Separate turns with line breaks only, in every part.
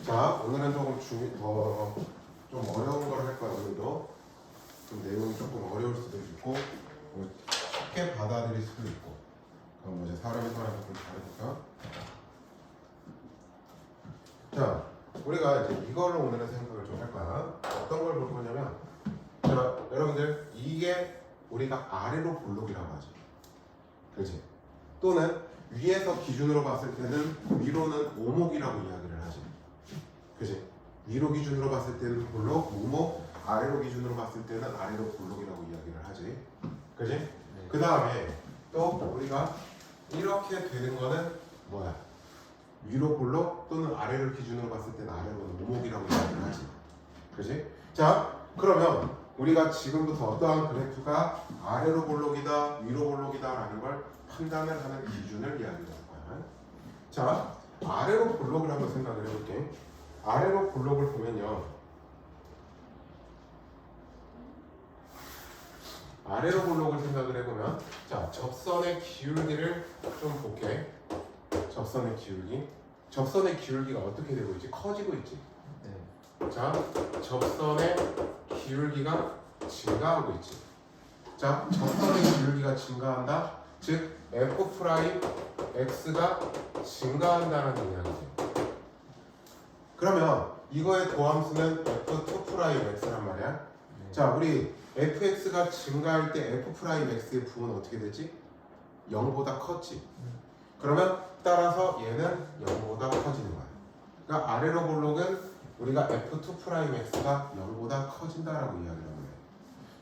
자, 오늘은 조금 좀 어려운 걸 할 거야. 오늘도 좀 내용이 조금 어려울 수도 있고 쉽게 받아들일 수도 있고. 그럼 이제 사람이 사람이 좀 다르니까. 자, 우리가 이제 이거를 오늘은 생각을 좀 할 거야. 어떤 걸 볼 거냐면, 자, 여러분들 이게 우리가 아래로 볼록이라고 하죠. 그렇지? 또는 위에서 기준으로 봤을 때는 위로는 오목이라고 이야기를 하지. 그치? 위로 기준으로 봤을 때는 볼록, 오목, 아래로 기준으로 봤을 때는 아래로 볼록이라고 이야기를 하지. 그치? 네. 그 다음에 또 우리가 이렇게 되는 거는 뭐야? 위로 볼록 또는 아래를 기준으로 봤을 때는 아래로는 오목이라고 이야기를 하지. 그치? 자, 그러면 우리가 지금부터 어떠한 그래프가 아래로 볼록이다, 위로 볼록이다 라는 걸 판단을 하는 기준을 이야기할 거야. 자, 아래로 볼록을 한번 생각을 해볼게. 아래로 볼록을 보면요, 아래로 볼록을 생각을 해보면, 자, 접선의 기울기를 좀 볼게. 접선의 기울기. 접선의 기울기가 어떻게 되고 있지? 커지고 있지. 네. 자, 접선의 기울기가 증가하고 있지. 자, 접선의 기울기가 증가한다. 즉, f'x가 증가한다는 이야기지. 그러면 이거의 도함수는 f2'x란 말이야. 네. 자, 우리 fx가 증가할 때 f'x의 부호는 어떻게 되지? 0보다 컸지. 그러면 따라서 얘는 0보다 커지는 거야. 그러니까 아래로 볼록은 우리가 f2'x가 0보다 커진다라고 이야기를 하는 거야.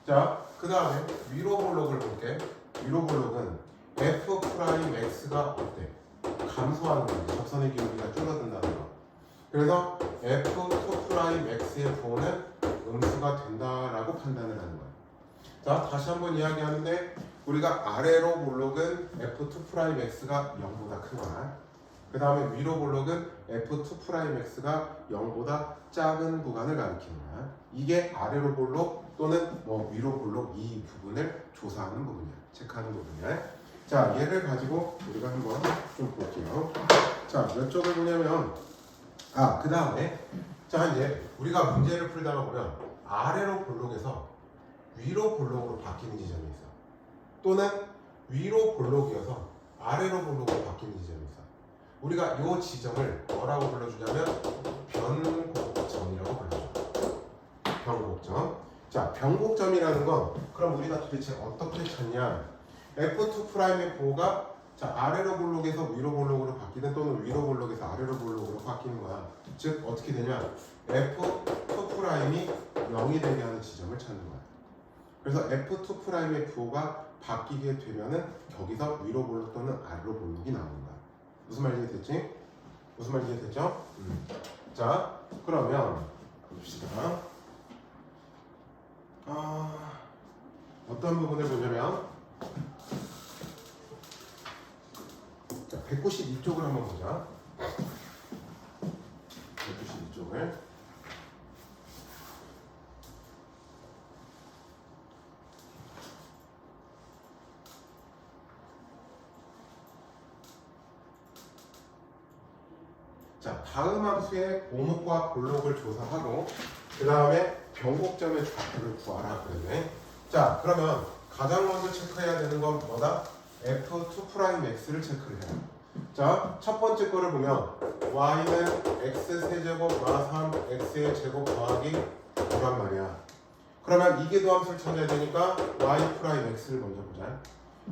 자, 그 다음에 위로 볼록을 볼게. 위로 볼록은 f'x가 어때? 감소하는 거지. 접선의 기울기가 줄어든다는 거. 그래서 f2'x의 부호는 음수가 된다라고 판단을 하는 거야. 자, 다시 한번 이야기하는데 우리가 아래로 볼록은 f2'x가 0보다 큰 거야. 그 다음에 위로 볼록은 f2'x가 0보다 작은 구간을 가리키는 거야. 이게 아래로 볼록 또는 위로 볼록 이 부분을 조사하는 부분이야. 체크하는 부분이야. 자, 얘를 가지고 우리가 한번 좀 볼게요. 자, 몇 쪽을 보냐면, 그 다음에 자, 이제 우리가 문제를 풀다가 보면 아래로 볼록에서 위로 볼록으로 바뀌는 지점이 있어. 또는 위로 볼록이어서 아래로 볼록으로 바뀌는 지점이 있어. 우리가 이 지점을 뭐라고 불러주냐면 변곡점이라고 불러줘. 변곡점. 자, 변곡점이라는 건 그럼 우리가 도대체 어떻게 찾냐? f2'의 부호가 자, 아래로 볼록에서 위로 볼록으로 바뀌는 또는 위로 볼록에서 아래로 볼록으로 바뀌는 거야. 즉 어떻게 되냐? f2'이 0이 되게 하는 지점을 찾는 거야. 그래서 f2'의 부호가 바뀌게 되면은 거기서 위로 볼록 또는 아래로 볼록이 나오는 거야. 무슨 말인지 됐지? 무슨 말인지 됐죠? 자, 그러면 봅시다. 어떤 부분을 보냐면, 자, 192쪽을 한번 보자. 192쪽을. 자, 다음 함수의 오목과 볼록을 조사하고 그 다음에 변곡점의 좌표를 구하라 그랬네. 자, 그러면 가장 먼저 체크해야 되는 건 뭐다? f2'x를 체크를 해요. 자, 첫 번째 거를 보면 y는 x세제곱 마 3x의 제곱 더하기 5란 말이야. 그러면 이게 도함수를 찾아야 되니까 y'x를 먼저 보자.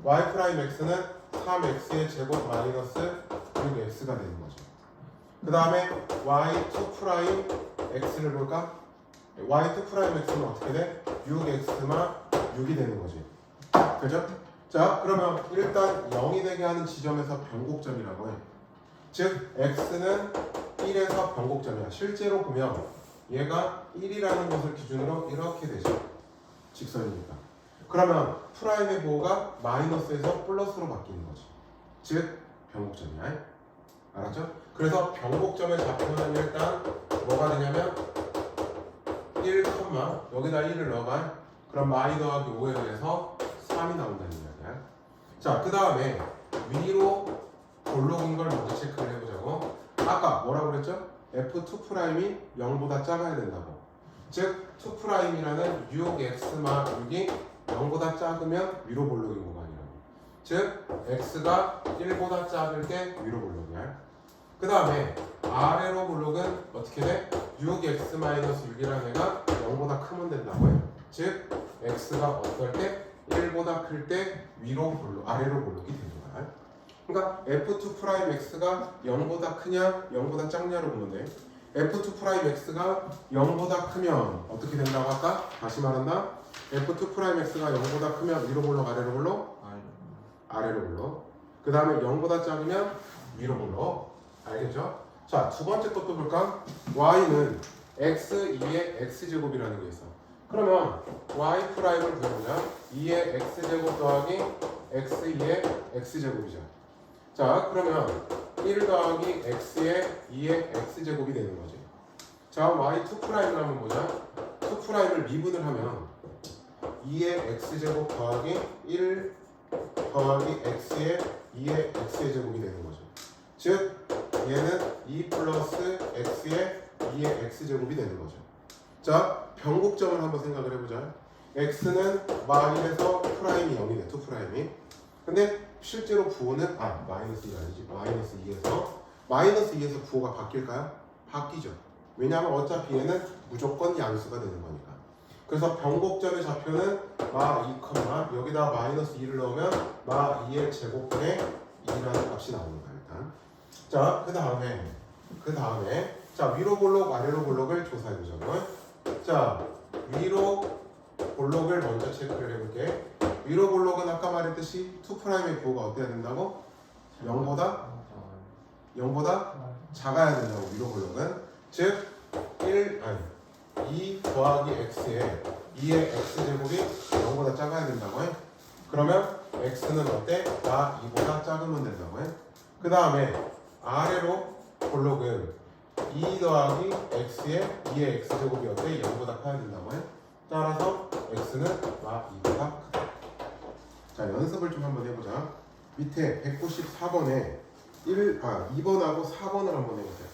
y'x는 3x의 제곱 마이너스 6x가 되는 거죠. 그 다음에 y2'x를 볼까? y2'x는 어떻게 돼? 6x만 6이 되는 거지. 그죠? 자, 그러면 일단 0이 되게 하는 지점에서 변곡점이라고 해. 즉 x는 1에서 변곡점이야. 실제로 보면 얘가 1이라는 것을 기준으로 이렇게 되죠. 직선이니까. 그러면 프라임의 부호가 마이너스에서 플러스로 바뀌는 거지. 즉 변곡점이야. 알았죠? 그래서 변곡점의 좌표는 일단 뭐가 되냐면 1, 여기다 1을 넣어봐. 그럼 마이 더하기 5에 의해서 3이 나온다는 이야기야. 자, 그 다음에 위로 볼록인 걸 먼저 체크를 해보자고. 아까 뭐라고 그랬죠? F2'이 0보다 작아야 된다고. 즉 2'이라는 6x마 6이 0보다 작으면 위로 볼록인 공간이라고. 즉 x가 1보다 작을 때 위로 볼록이야. 그 다음에 아래로 볼록은 어떻게 돼? 6x-6이라는 애가 0보다 크면 된다고 해. 즉 x가 어떨 때? 1보다 클 때 위로 볼록, 아래로 볼록이 되는 거야. 그러니까 F2'X가 0보다 크냐 0보다 작냐로 보면 돼. F2'X가 0보다 크면 어떻게 된다고 할까? 다시 말한다. F2'X가 0보다 크면 위로 볼록 아래로 볼록? 아래로 볼록. 그 다음에 0보다 작으면 위로 볼록. 알겠죠? 자, 두 번째 것도 볼까? y는 x2의 x제곱이라는 게 있어. 그러면 y 프라임을 구해보자. 2의 x제곱 더하기 x2의 x제곱이죠. 자, 그러면 1 더하기 x의 2의 x제곱이 되는 거지. 자, y2 프라임을 한번 보자. 2 프라임을 미분을 하면 2의 x제곱 더하기 1 더하기 x의 2의 x의 제곱이 되는 거죠. 즉 얘는 2 플러스 x의 2의 x제곱이 되는 거죠. 자, 변곡점을 한번 생각을 해보자. x는 y에서 프라임이 0이 돼, 2 프라임이. 근데 실제로 부호는 마이너스 2가 아니지, 마이너스 2에서 마이너스 2에서 부호가 바뀔까요? 바뀌죠. 왜냐하면 어차피 얘는 무조건 양수가 되는 거니까. 그래서 변곡점의 좌표는 마 2, 여기다 마이너스 2를 넣으면 마 2의 제곱분의 2라는 값이 나옵니다. 일단. 자, 그 다음에 자, 위로 볼록 아래로 볼록을 조사해보자. 자, 위로 볼록을 먼저 체크를 해볼게. 위로 볼록은 아까 말했듯이 2'의 부호가 어때야 된다고? 0보다 작아야 된다고. 위로 볼록은 즉 2 더하기 x에 2의 x제곱이 0보다 작아야 된다고 해. 그러면 x는 어때? 나 2보다 작으면 된다고 해. 그 다음에 아래로 볼록은 2 더하기 x에 2의 x제곱이 어때? 0보다 커야 된다고 해. 따라서 x는 마 2보다 크다. 자, 연습을 좀 한번 해보자. 밑에 194번에 2번하고 4번을 한번 해보세요.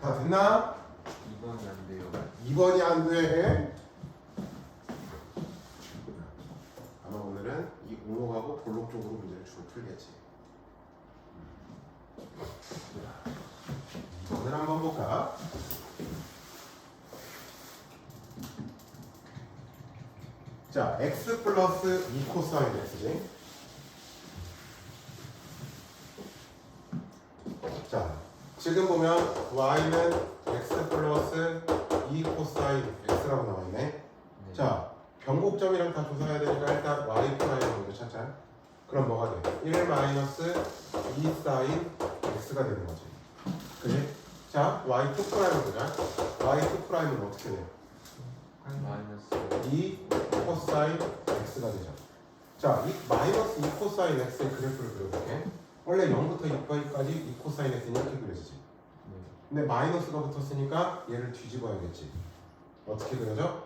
다 됐나?
2번이 안 돼요.
2번이 안 돼. 아마 오늘은 이 오목하고 볼록 쪽으로 문제를 주로 풀겠지. 2번을 한번 볼까? 자, x 플러스 2 코사인 x지. 자, 지금 보면 y는 x 플러스 2 코사인 x라고 나와있네.
네.
자, 변곡점이랑 다 조사해야 되니까 일단 y 프라임 먼저 찾자. 그럼 뭐가 돼? 1 마이너스 2 사인 x가 되는 거지. 그지? 자, y2 프라임을 보자. y2 프라임은 어떻게 돼?
마이너스
2 코사인 x가 되죠. 자, 이 마이너스 2 코사인 x의 그래프를 그려볼게. 원래 0부터 2파이까지 2 코사인 x는 이렇게 그려지지.
네.
근데 마이너스가 붙었으니까 얘를 뒤집어야겠지. 어떻게 그려져?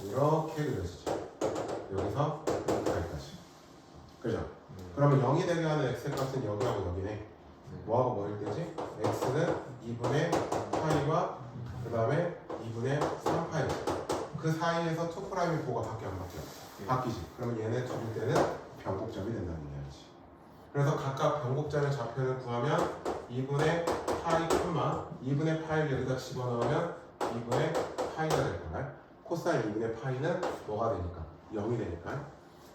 이렇게 그려지지. 여기서 여기까지. 그죠?
네.
그러면 0이 되게 하는 x의 값은 여기하고 여기네.
네.
뭐하고 뭐일 때지? x는 2분의 파이와 그 다음에 2분의 3파이. 그 사이에서 2'의 보가 바뀌어 안 바뀌어?
네.
바뀌지. 그러면 얘네 둘 때는 변곡점이 된다는 얘기지. 그래서 각각 변곡점의 좌표를 구하면 2분의 파이 콤마 2분의 파이를 여기다 집어넣으면 2분의 파이가 될 거야. 코사인 2분의 파이는 뭐가 되니까? 0이 되니까.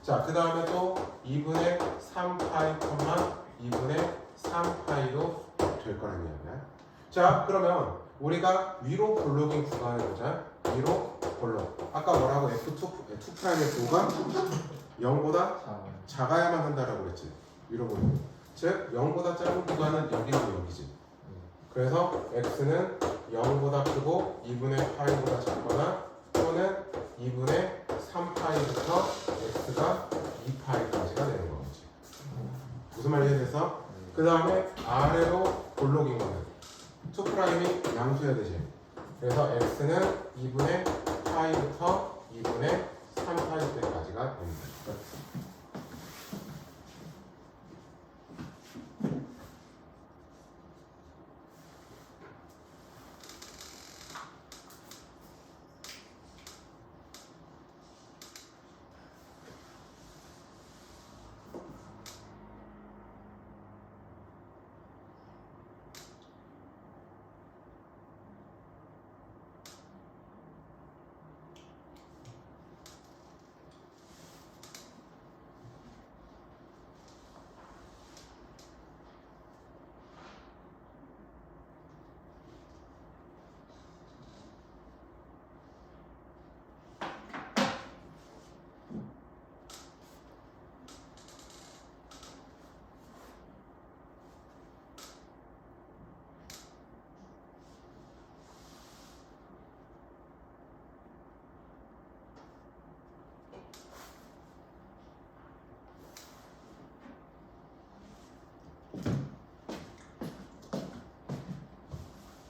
자, 그 다음에 또 2분의 3파이 콤마 2분의 3파이도 될 거라는 얘기야. 자, 그러면 우리가 위로 볼록인 구간을 보자. 위로 볼록. 아까 뭐라고 F2'의 보가 0보다
4번.
작아야만 한다라고 그랬지. 위로 볼록. 즉 0보다 작은 구간은 여기랑 여기지. 그래서 x는 0보다 크고 2분의 파이보다 작거나 또는 2분의 3파이부터 x가 2파이까지가 되는 거지. 무슨 말인지 이해돼서? 그 다음에 아래로 볼록인 거는 2'이 양수여야 되지. 그래서 x는 2분의 파이부터 2분의 3파이 때까지가 됩니다.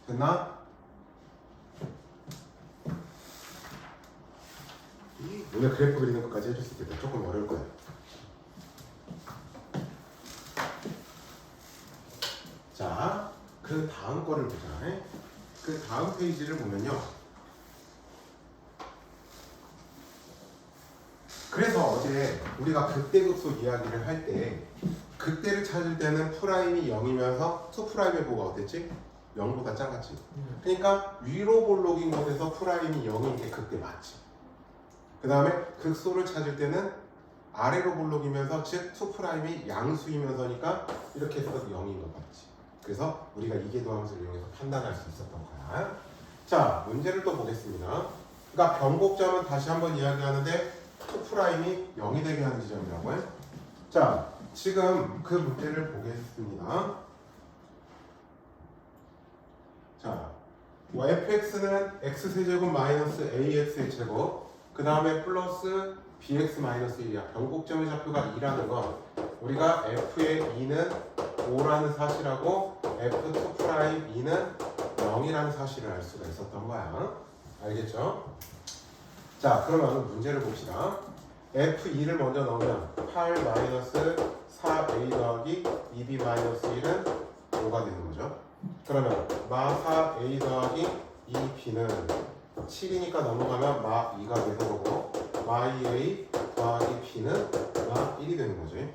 됐나? 오늘 그래프 그리는 것까지 해줬을 때 조금 어려울 거야. 자, 그 다음 거를 보자. 그 다음 페이지를 보면요. 그래서 어제 우리가 극대극소 이야기를 할 때 극대를 찾을 때는 프라임이 0이면서 2'의 보가 어땠지? 0보다 작았지. 그러니까 위로 볼록인 곳에서 프라임이 0인 게 극대 맞지. 그 다음에 극소를 찾을 때는 아래로 볼록이면서 즉 2'이 양수이면서니까 이렇게 해서 0인 것 같지. 그래서 우리가 이계도함수를 이용해서 판단할 수 있었던 거야. 자, 문제를 또 보겠습니다. 그러니까 변곡점은 다시 한번 이야기하는데 2'이 0이 되게 하는 지점이라고 해. 자, 지금 그 문제를 보겠습니다. 자, fx는 x세제곱 마이너스 ax의 제곱 그 다음에 플러스 bx 마이너스 1이야. 변곡점의 좌표가 2라는 건 우리가 f의 2는 5라는 사실하고 f2'2는 0이라는 사실을 알 수가 있었던 거야. 알겠죠? 자, 그러면 문제를 봅시다. f2를 먼저 넣으면 8 마이너스 4a 더하기 2b 마이너스 1은 5가 되는 거죠. 그러면 마4 a 더하기 2b는 7이니까 넘어가면 마2가 되는 거고 y2a 더하기 b는 마1이 되는 거지.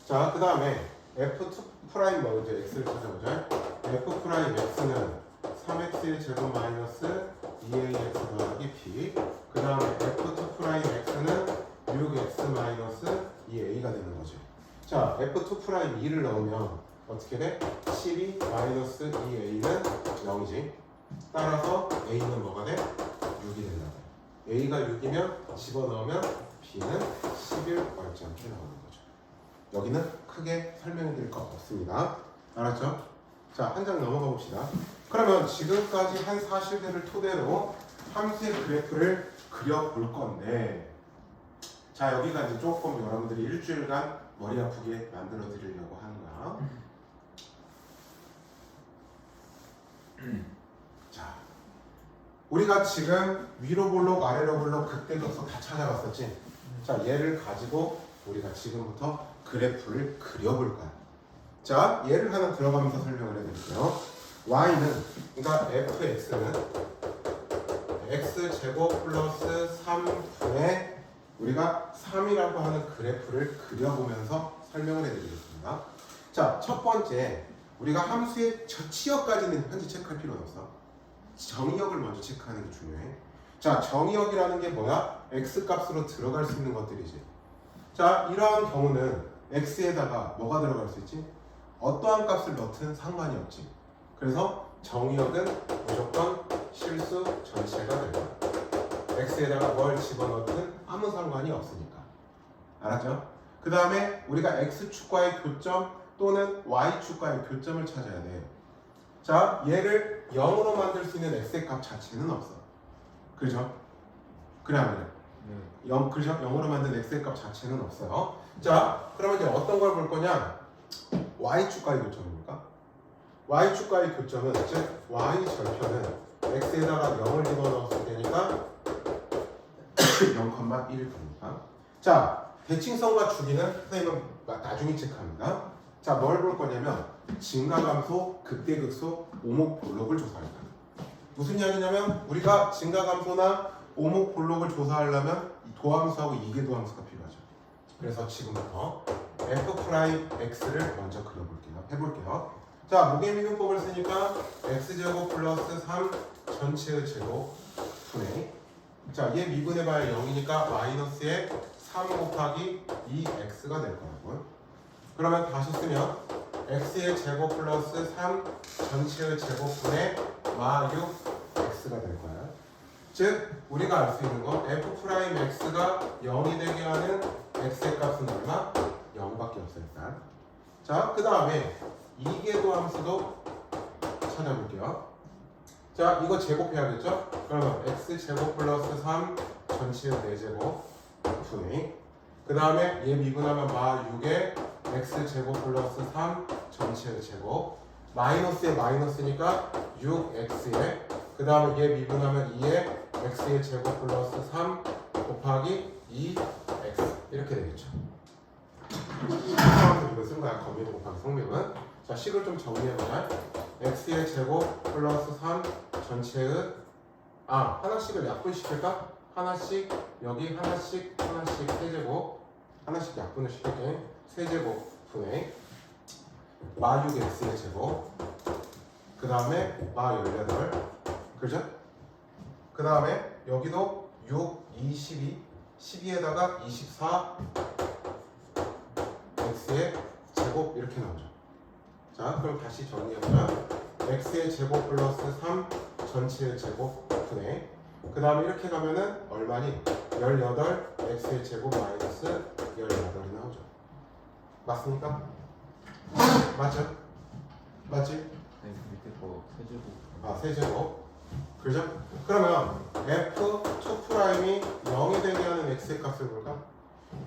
자, 그 다음에 f2 프라임 먼저 x를 찾아보자. f 프라임 x는 3x의 제곱 마이너스 2ax 더하기 b. 그 다음에 f2 프라임 x는 6x 마이너스 2a가 되는 거지. 자, f2 프라임 2를 넣으면 어떻게 돼? 12 마이너스 2a는 0이지. 따라서 a는 뭐가 돼? 6이 된다. a가 6이면 집어넣으면 b는 11 얼지 않게 나오는 거죠. 여기는 크게 설명해 드릴 거 없습니다. 알았죠? 자, 한 장 넘어가 봅시다. 그러면 지금까지 한 사실들을 토대로 함수의 그래프를 그려볼 건데, 자, 여기가 이제 조금 여러분들이 일주일간 머리 아프게 만들어 드리려고 하는 거야. 자, 우리가 지금 위로 볼록 아래로 볼록 극대극소 다 찾아봤었지. 자, 얘를 가지고 우리가 지금부터 그래프를 그려볼 거야. 자, 얘를 하나 들어가면서 설명을 해드릴게요. y는, 그러니까 fx는 x제곱 플러스 3분의 우리가 3이라고 하는 그래프를 그려보면서 설명을 해드리겠습니다. 자, 첫 번째, 우리가 함수의 저 치역까지는 현재 체크할 필요는 없어. 정의역을 먼저 체크하는 게 중요해. 자, 정의역이라는 게 뭐야? x 값으로 들어갈 수 있는 것들이지. 자, 이러한 경우는 x에다가 뭐가 들어갈 수 있지? 어떠한 값을 넣든 상관이 없지. 그래서 정의역은 무조건 실수 전체가 될 거야. x에다가 뭘 집어넣든 아무 상관이 없으니까. 알았죠? 그 다음에 우리가 x축과의 교점 또는 y축과의 교점을 찾아야 돼. 자, 얘를 0으로 만들 수 있는 x의 값 자체는 없어. 그죠? 그래 안 그래? 네. 그죠? 0으로 만든 x의 값 자체는 없어요. 자, 그러면 이제 어떤 걸 볼 거냐? y축과의 교점입니까? y축과의 교점은 즉 y절편은 x에다가 0을 집어넣었을 때니까 0,1일 겁니다. 자, 대칭성과 주기는 선생님은 나중에 체크합니다. 자, 뭘 볼 거냐면 증가감소, 극대극소, 오목볼록을 조사할 거야. 무슨 이야기냐면 우리가 증가감소나 오목볼록을 조사하려면 도함수하고 이계도함수가 필요하죠. 그래서 지금부터 f'x를 먼저 그려볼게요. 해볼게요. 자, 무게미분법을 쓰니까 x제곱 플러스 3 전체의 제곱 분의, 자, 얘 미분해봐야 0이니까 마이너스에 3 곱하기 2x가 될 거라고요. 그러면 다시 쓰면 x의 제곱 플러스 3 전체의 제곱분의 마 6x가 될 거야. 즉 우리가 알 수 있는 건 f'x가 0이 되게 하는 x의 값은 얼마? 0밖에 없어요. 일단. 자, 그 다음에 이계도 함수도 찾아볼게요. 자, 이거 제곱해야겠죠? 그러면 x제곱 플러스 3 전체의 4제곱 분의, 그 다음에 얘 미분하면 마 6에 x제곱 플러스 3 전체의 제곱, 마이너스에 마이너스니까 6x에, 그 다음에 얘 미분하면 2에 x의 제곱 플러스 3 곱하기 2x 이렇게 되겠죠. 이거 쓴 거야. 거미분 곱하기 성미분. 자, 식을 좀 정리해보자. x의 제곱 플러스 3 전체의, 하나씩을 약분시킬까? 하나씩, 여기 하나씩 세제곱, 하나씩 약분을 시킬게. 세제곱 분의 마 6x의 제곱, 그 다음에 마 18, 그죠? 그 다음에 여기도 6, 22, 12에다가 24 x의 제곱 이렇게 나오죠. 자, 그럼 다시 정리해보자. x의 제곱 플러스 3 전체의 제곱 분의, 그 다음에 이렇게 가면은 얼마니? 18 x의 제곱 마이너스 18이 나오죠. 맞습니까? 맞죠? 맞지?
네, 밑에 거 세제곱.
세제곱. 그죠? 그러면 f2'이 0이 되게 하는 x의 값을 볼까?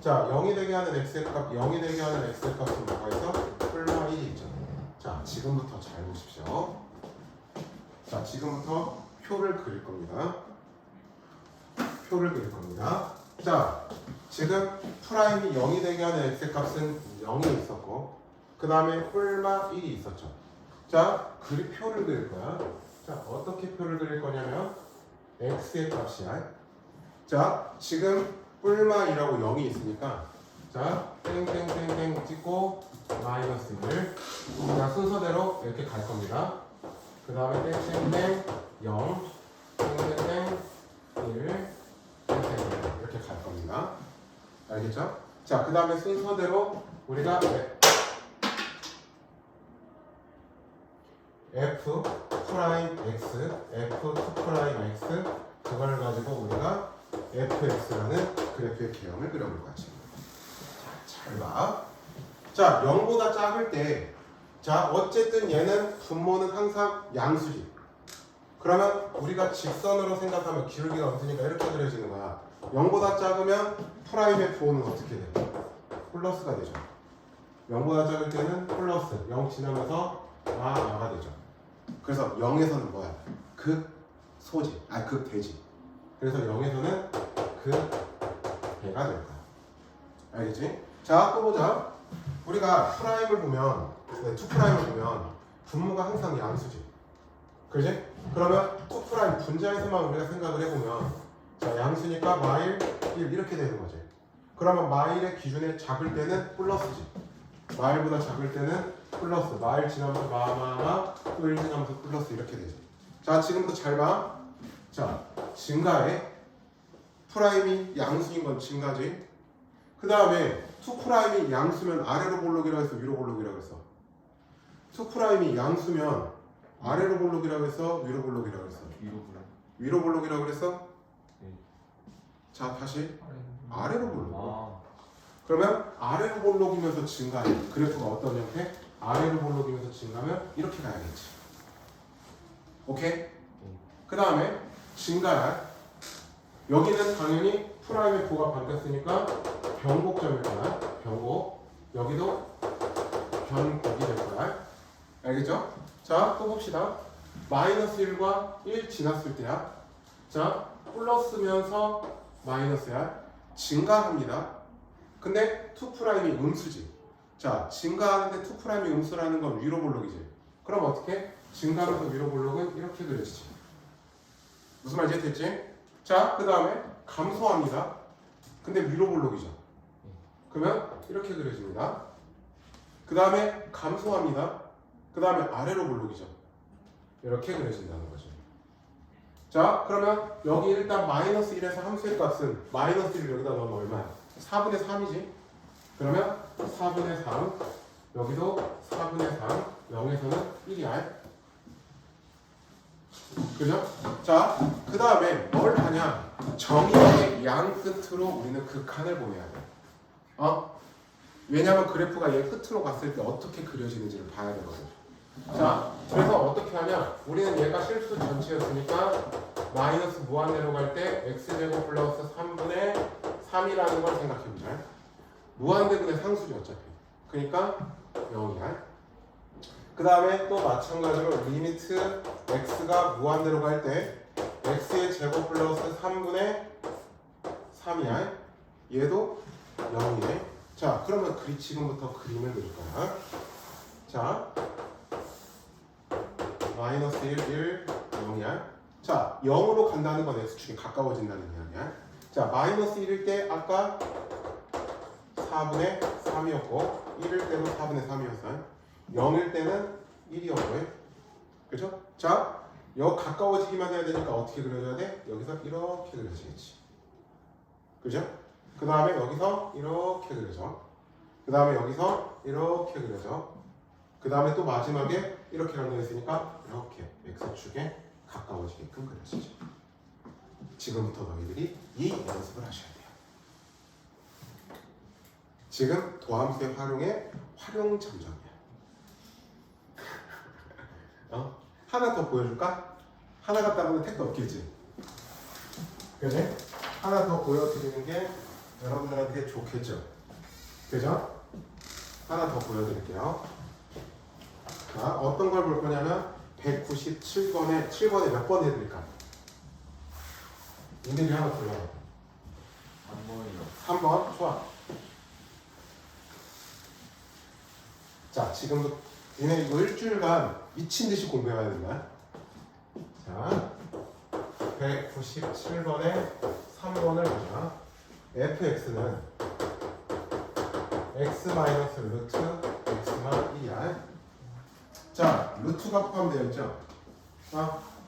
자, 0이 되게 하는 x의 값, 0이 되게 하는 x의 값은 뭐가 있어? 플마 1이 있죠. 자, 지금부터 잘 보십시오. 자, 지금부터 표를 그릴 겁니다. 표를 그릴 겁니다. 자, 지금 프라임이 0이 되게 하는 x의 값은 0이 있었고, 그 다음에 플마 1이 있었죠. 자, 그래프표를 그릴 거야. 자, 어떻게 표를 그릴 거냐면 x의 값이야. 자, 지금 뿔마이라고 0이 있으니까 자, 땡땡땡땡 찍고 마이너스 1. 자, 순서대로 이렇게 갈 겁니다. 그 다음에 땡땡땡 0, 땡땡땡 1, 땡땡땡 이렇게 갈 겁니다. 알겠죠? 자, 그 다음에 순서대로 우리가 f 프라임 x, f2 프라임 x 그걸 가지고 우리가 fx라는 그래프의 개형을 그려볼 거지. 자, 잘 봐. 자, 0보다 작을 때, 자, 어쨌든 얘는 분모는 항상 양수지. 그러면 우리가 직선으로 생각하면 기울기가 없으니까 이렇게 그려지는 거야. 0보다 작으면 프라임의 부호는 어떻게 돼? 플러스가 되죠. 0보다 작을 때는 플러스, 0 지나면서 아가 되죠. 그래서 0에서는 뭐야? 극소지, 극대지. 그래서 0에서는 극대가 될 거야. 알겠지? 자, 또 보자. 우리가 프라임을 보면, 2 프라임을 보면 분모가 항상 양수지. 그지? 그러면 2 프라임 분자에서만 우리가 생각을 해보면, 자, 양수니까 마일 1 이렇게 되는 거지. 그러면 마일의 기준에 작을 때는 플러스지. 마일보다 작을 때는 플러스. 마일 지나면서 마마마 또 1 지나면서 플러스 이렇게 되지. 자, 지금부터 잘 봐. 자, 증가에 프라임이 양수인 건 증가지. 그 다음에 2 프라임이 양수면 아래로 볼록이라고 해서 위로 볼록이라고 했어. 2 프라임이 양수면 아래로 볼록이라고 해서 위로 볼록이라고 했어. 위로 볼록이라고 그랬어?
네.
자, 다시 아래로 볼록.
아,
그러면 아래로 볼록이면서 증가해. 그래프가 어떤 형태? 아래로 볼록이면서 증가하면 이렇게 가야겠지. 오케이? 그 다음에 증가할. 여기는 당연히 프라임의 부호가 바뀌었으니까 변곡점일 거야. 변곡. 여기도 변곡이 될 거야. 알겠죠? 자, 또 봅시다. 마이너스 1과 1 지났을 때야. 자, 플러스면서 마이너스야. 증가합니다. 근데 2 프라임이 음수지. 자, 증가하는데 2 프라임이 음수라는 건 위로 볼록이지. 그럼 어떻게? 증가하면서 위로 볼록은 이렇게 그려지지. 무슨 말인지 됐지? 자, 그 다음에 감소합니다. 근데 위로 볼록이죠. 그러면 이렇게 그려집니다. 그 다음에 감소합니다. 그 다음에 아래로 볼록이죠. 이렇게 그려진다는 거죠. 자, 그러면 여기 일단 마이너스 1에서 함수의 값은 마이너스 1을 여기다 넣으면 얼마야? 4분의 3이지. 그러면 4분의 3, 여기도 4분의 3, 0에서는 1이야. 그죠? 자, 그 다음에 뭘 하냐? 정의의 양 끝으로 우리는 그 칸을 보내야 돼. 왜냐면 그래프가 얘 끝으로 갔을 때 어떻게 그려지는지를 봐야 되거든. 자, 그래서 어떻게 하냐? 우리는 얘가 실수 전체였으니까 마이너스 무한대로 갈 때 x제곱 플러스 3분의 3이라는 걸 생각해보자. 무한대분의 상수지 어차피. 그러니까 0이야. 그 다음에 또 마찬가지로 리미트 x가 무한대로 갈 때 x의 제곱 플러스 3분의 3이야. 얘도 0이네. 자, 그러면 지금부터 그림을 그릴 거야. 자, 마이너스 1, 1, 0이야. 자, 0으로 간다는 건 x축이 가까워진다는 이야기야. 자, 마이너스 1일 때 아까 4분의 3이었고 1일 때도 4분의 3이었어. 0일 때는 1이었고. 그죠? 자, 가까워지기만 해야 되니까 어떻게 그려줘야 돼? 여기서 이렇게 그려지겠지. 그죠? 그 다음에 여기서 이렇게 그려져. 그 다음에 여기서 이렇게 그려져. 그 다음에 또 마지막에 이렇게 연결했으니까 이렇게 x축에 가까워지게끔 그려지죠. 지금부터 너희들이 이 연습을 하셔야 돼요. 지금 도함수의 활용 점정이야. 하나 더 보여줄까? 하나 갖다 보면 택도 없겠지. 그지? 하나 더 보여드리는 게 여러분들한테 좋겠죠. 그죠? 하나 더 보여드릴게요. 자, 어떤 걸 볼 거냐면 197번에 7번에 몇 번 해드릴까? 인들이 하나 골라요. 3번. 좋아. 자, 지금부터 얘네 이거 일주일간 미친 듯이 공부해야 된다. 자, 197번에 3번을 보자. fx는 x 마이너스 루트 x만 1이야. 자, 루트가 포함되어 있죠?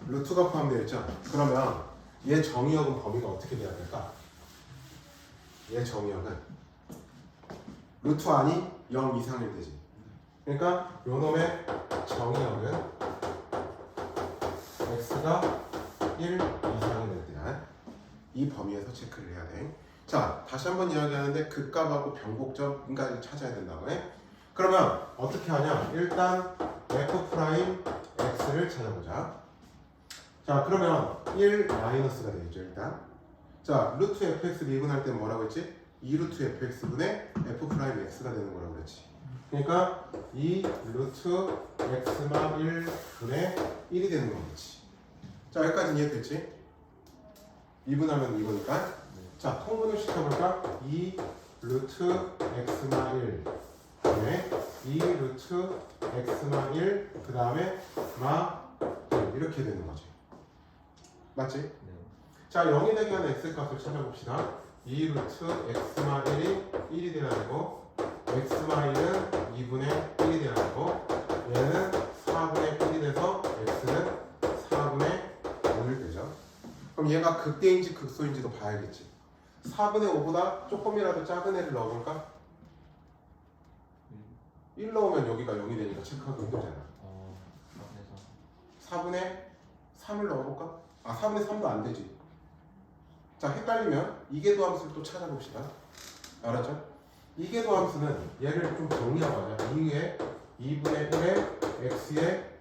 루트가 포함되어 있죠? 그러면 얘 정의역은 범위가 어떻게 돼야 될까? 얘 정의역은 루트 아니 0 이상일 되지. 그러니까 요 놈의 정의역은 x가 1 이상이 될 때야. 이 범위에서 체크를 해야 돼. 자, 다시 한번 이야기하는데 극값하고 변곡점인가 찾아야 된다고 해. 그러면 어떻게 하냐? 일단 f 프라임 x를 찾아보자. 자, 그러면 1 마이너스가 되겠죠, 일단. 자, 루트 fx 미분할 때 뭐라고 했지? 2 루트 fx분의 f 프라임 x가 되는 거라고 그랬지. 그러니까 2 루트 x만 1분의 1이 되는 거겠지. 자, 여기까지는 이해됐지? 미분하면 이거니까. 자, 통분을 시켜볼까? 2 루트 x만 1 분의 2 루트 x만 1 그 다음에 마 1 이렇게 되는 거지. 맞지?
네.
자, 0이 되게 하는 x 값을 찾아봅시다. 2 루트 x만 1이 1이 돼야 되고 x만 1은 2분의 1이 돼야 되고 얘는 4분의 1이 돼서 x는 4분의 5일 되죠. 그럼 얘가 극대인지 극소인지도 봐야겠지. 4분의 5보다 조금이라도 작은 애를 넣어볼까? 1 넣으면 여기가 0이 되니까 체크하기 힘들잖아. 4분의 3을 넣어볼까? 4분의 3도 안 되지. 자, 헷갈리면 이계도 함수를 또 찾아봅시다. 알았죠? 이계도 함수는 얘를 좀 정리하고 하자. 2에 2분의 1에 x에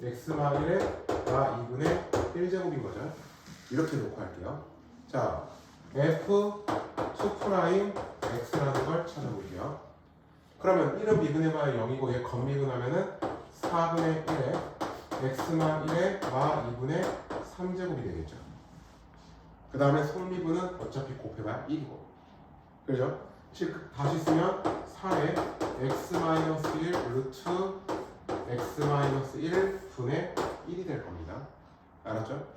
x마 1에 마 2분의 1제곱인 거죠. 이렇게 놓고 할게요. 자, f 2' x라는 걸 찾아볼게요. 그러면 1은 미분해봐야 0이고 얘 겉미분하면은 4분의 1에 x만 1에 마 2분의 3제곱이 되겠죠. 그 다음에 속미분은 어차피 곱해봐야 1이고. 그죠? 즉 다시 쓰면 4에 x-1 루트 x-1 분의 1이 될 겁니다. 알았죠?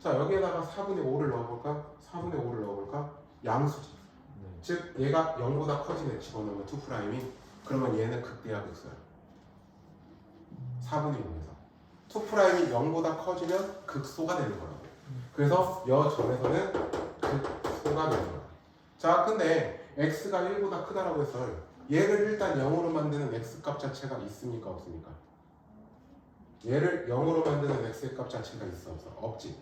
자, 여기에다가 4분의 5를 넣어볼까? 4분의 5를 넣어볼까? 양수지.
네.
즉 얘가 0보다 커진 애 집어넣으면 2'이 그러면 얘는 극대하고 있어요. 4분의 5에서 2'이 0보다 커지면 극소가 되는 거라고. 그래서 여점에서는 극소가 되는 거야. 자, 근데 x가 1보다 크다라고 해서 얘를 일단 0으로 만드는 x값 자체가 있습니까? 없습니까? 얘를 0으로 만드는 x의 값 자체가 있어 없어? 없지.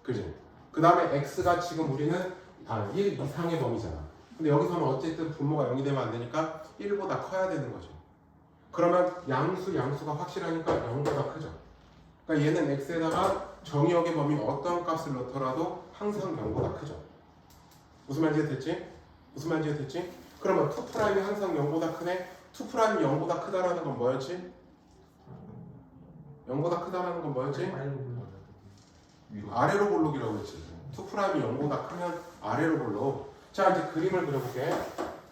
그지? 그 다음에 x가 지금 우리는 1 이상의 범위잖아. 근데 여기서는 어쨌든 분모가 0이 되면 안 되니까 1보다 커야 되는 거죠. 그러면 양수가 확실하니까 0보다 크죠. 그러니까 얘는 x에다가 정의역의 범위 어떤 값을 넣더라도 항상 0보다 크죠. 무슨 말인지 됐지? 무슨 말인지 됐지? 그러면 2'이 항상 0보다 크네? 2'이 0보다 크다라는 건 뭐였지? 0보다 크다라는 건 뭐였지? 아래로 볼록이라고 했지. 2'이 0보다 크면 아래로 볼록. 자, 이제 그림을 그려볼게.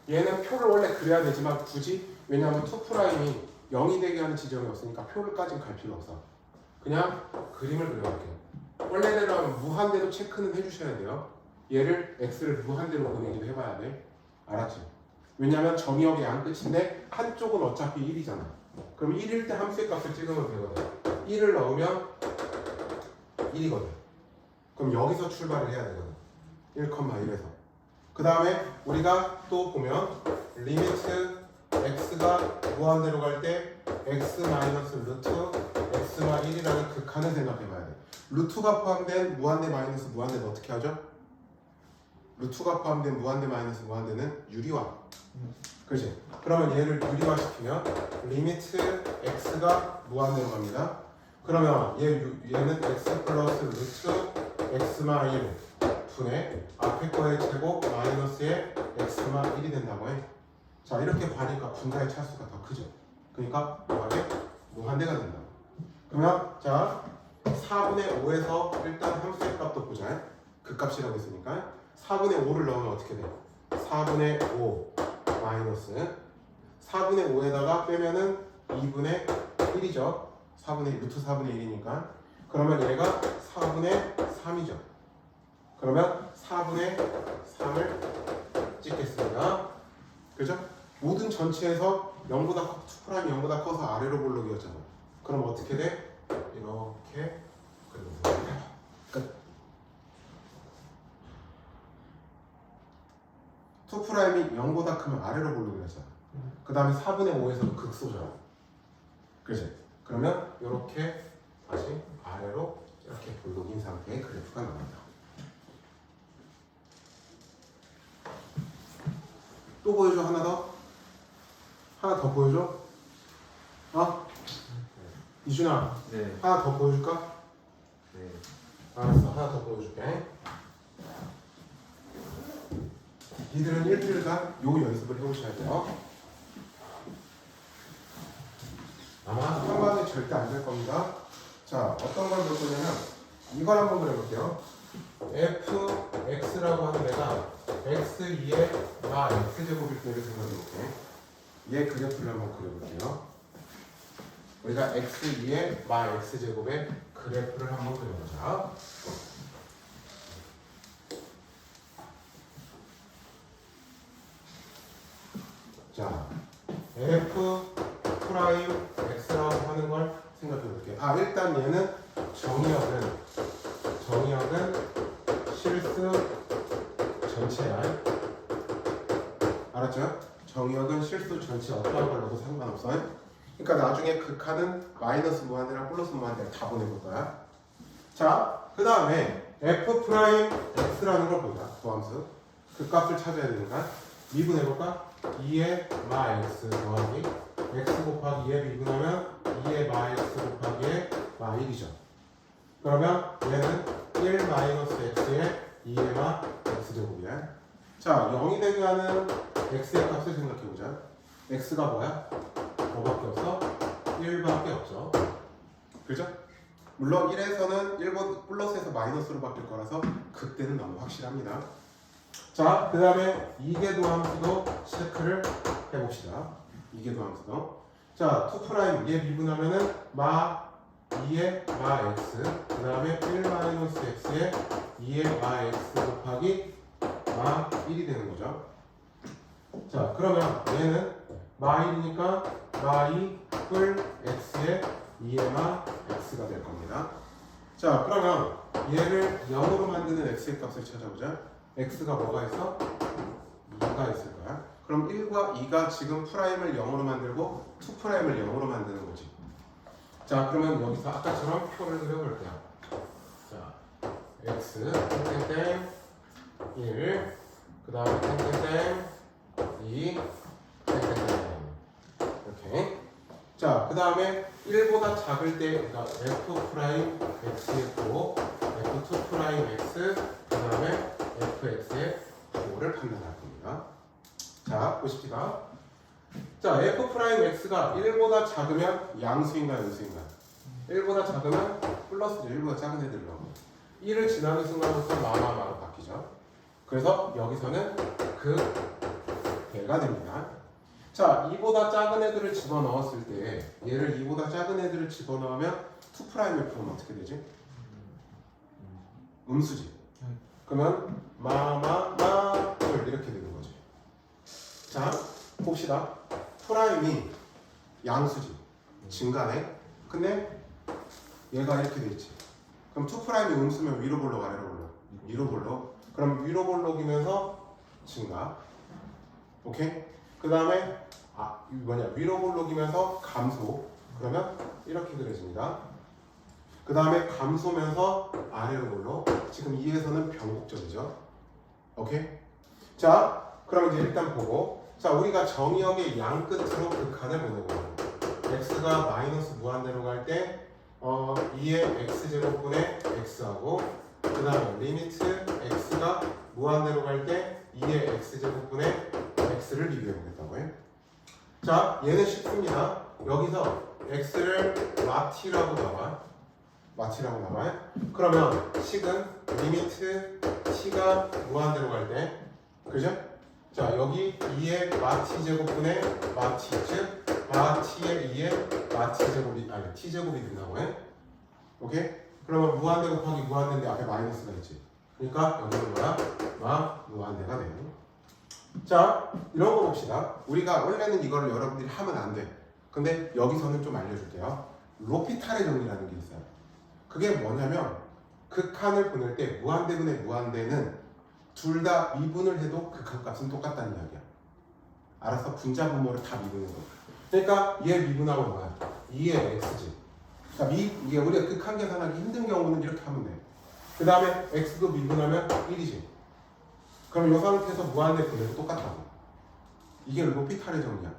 얘는 표를 원래 그려야 되지만 굳이 왜냐하면 2'이 0이 되게 하는 지점이 없으니까 표를까지는 갈 필요 없어. 그냥 그림을 그려볼게요. 원래대로 하면 무한대로 체크는 해주셔야 돼요. 얘를 x를 무한대로 보내기도 해봐야 돼. 알았지? 왜냐면 정의역의 양끝인데 한쪽은 어차피 1이잖아. 그럼 1일 때 함수의 값을 찍으면 되거든. 1을 넣으면 1이거든. 그럼 여기서 출발을 해야 되거든. 1,1에서. 그 다음에 우리가 또 보면 리미트 x가 무한대로 갈 때 x 마이너스 루트 x마 1이라는 극한을 생각해봐야 돼. 루트가 포함된 무한대 마이너스 무한대는 어떻게 하죠? 루트가 포함된 무한대 마이너스 무한대는 유리화. 그렇지? 그러면 얘를 유리화시키면 리미트 x가 무한대로 갑니다. 그러면 얘는 x 플러스 루트 x마 1 분의 앞에 거의 제곱 마이너스의 x마 1이 된다고 해. 자, 이렇게 봐니까 분자의 차수가 더 크죠. 그러니까 뭐하게? 무한대가 된다. 그러면 자 4분의 5에서 일단 함수의 값도 보자. 그 값이라고 했으니까 4분의 5를 넣으면 어떻게 돼? 4분의 5 마이너스 4분의 5에다가 빼면은 2분의 1이죠. 4분의 1, 루트 4분의 1이니까. 그러면 얘가 4분의 3이죠. 그러면 4분의 3을 찍겠습니다. 그죠? 모든 전체에서 0보다 2'이 0보다 커서 아래로 볼록이었잖아. 그럼 어떻게 돼? 이렇게 그려줍니다. 끝. 2'이 0보다 크면 아래로 볼록이었잖아. 그 다음에 4분의 5에서도 극소잖아. 그치? 그러면 이렇게 다시 아래로 이렇게 볼록인 상태의 그래프가 나온다. 또 보여줘. 하나 더. 하나 더 보여줘. 어? 이준아,
네.
하나 더 보여줄까?
네.
알았어. 하나 더 보여줄게. 니들은 일주일간 요 연습을 해오셔야 돼요. 아마 한 번에 절대 안 될 겁니다. 자, 어떤 걸 볼 거냐면 이걸 한번 그려볼게요. fx라고 하는 애가 x2의 마 x제곱일 때를 생각해볼게. 얘 그래프를 한번 그려볼게요. 우리가 x2의 마 x제곱의 그래프를 한번 그려보자. 자, f 프라임 x라고 하는 걸 생각해 볼게요. 아, 일단 얘는 정의역은 실수 전체야. 알았죠? 정의역은 실수 전체 어떤 걸 넣어도 상관없어요. 그러니까 나중에 극한은 마이너스 무한대랑 플러스 무한대를 다 보내볼 거야. 자, 그 다음에 f 프라임 x라는 걸 보자. 도함수. 그 값을 찾아야 되니까 미분해볼까? 2의 마 x 더하기 x 곱하기 2에 미분하면 2의 마 x 곱하기의 마 1이죠. 그러면 얘는 1 마이너스 x의 2의 마 x제곱이야. 자, 0이 되게 하는 x의 값을 생각해보자. x가 뭐야? 뭐밖에 없어? 1밖에 없죠. 그죠? 물론 1에서는 1 플러스에서 마이너스로 바뀔 거라서 그때는 너무 확실합니다. 자, 그 다음에 이계도함수도 체크를 해봅시다. 이계도함수도. 자, 2' 얘 미분하면은 마 2의 마 x, 그 다음에 1 마이너스 x의 2의 마 x 곱하기 마 1이 되는 거죠. 자, 그러면 얘는 마 1이니까 마 2 뿔 x의 2의 마 x가 될 겁니다. 자, 그러면 얘를 0으로 만드는 x의 값을 찾아보자. x가 뭐가 있어? 2가 있을 거야. 그럼 1과 2가 지금 프라임을 0으로 만들고 2'을 0으로 만드는 거지. 자, 그러면 여기서 아까처럼 표를 그려볼게요. 자, x 땡땡땡 1, 그 다음에 땡땡땡 2, 땡땡땡 이렇게. 자, 그 다음에 1보다 작을 때 그러니까 f 프라임 x였고 f2 프라임 x, 그 다음에 fx의 를 판단할 겁니다. 자, 보십시다. 자, f 프라임 x가 1보다 작으면 양수인가 연수인가? 1보다 작으면 플러스죠. 1보다 작은 애들로 1을 지나는 순간부터 마마마로 바뀌죠. 그래서 여기서는 그 배가 됩니다. 자, 2보다 작은 애들을 집어넣었을 때 얘를 2보다 작은 애들을 집어넣으면 2'의 표는 어떻게 되지? 음수지. 그러면 마마마 이렇게 되는 거지. 자, 봅시다. 프라임이 양수지. 증가네. 근데 얘가 이렇게 돼 있지. 그럼 2'이 음수면 위로 볼록 아래로 볼록? 위로 볼록. 그럼 위로 볼록이면서 증가. 오케이? 그 다음에 위로 볼록이면서 감소. 그러면 이렇게 그려집니다. 그 다음에 감소면서 아래로 볼록. 지금 2에서는 변곡점이죠. 오케이? 자, 그럼 이제 일단 보고. 자, 우리가 정의역의 양 끝으로 극한을 보내고 x가 마이너스 무한대로 갈 때 2의 x제곱분의 x하고 그 다음에 리미트 x가 무한대로 갈 때 2의 x제곱분의 x를 비교해 보겠다고 해. 자, 얘는 쉽습니다. 여기서 x를 마t라고 나와. 마t라고 나와요. 그러면 식은 리미트 t가 무한대로 갈 때, 그죠? 자 여기 2의 마티 제곱분의 마티 즉 마티의 2의 마티 제곱이 아니 t 제곱이 된다고 해. 오케이? 그러면 무한대 곱하기 무한대인데 앞에 마이너스가 있지. 그러니까 여기는 뭐야? 무한대가 돼요. 자 이런 거 봅시다. 우리가 원래는 이걸 여러분들이 하면 안 돼. 근데 여기서는 좀 알려줄게요. 로피탈의 정리라는 게 있어요. 그게 뭐냐면 극한을 보낼 때 무한대분의 무한대는 둘 다 미분을 해도 극한값은 똑같다는 이야기야. 알아서 분자 분모를 다 미분하는 거야. 그러니까 얘 미분하면 뭐야? 2의 x지. 그러니까 이게 우리가 극한 계산하기 힘든 경우는 이렇게 하면 돼. 그 다음에 x도 미분하면 1이지. 그럼 이 상태에서 무한대 보내도 똑같다고. 이게 로피탈의 정리야.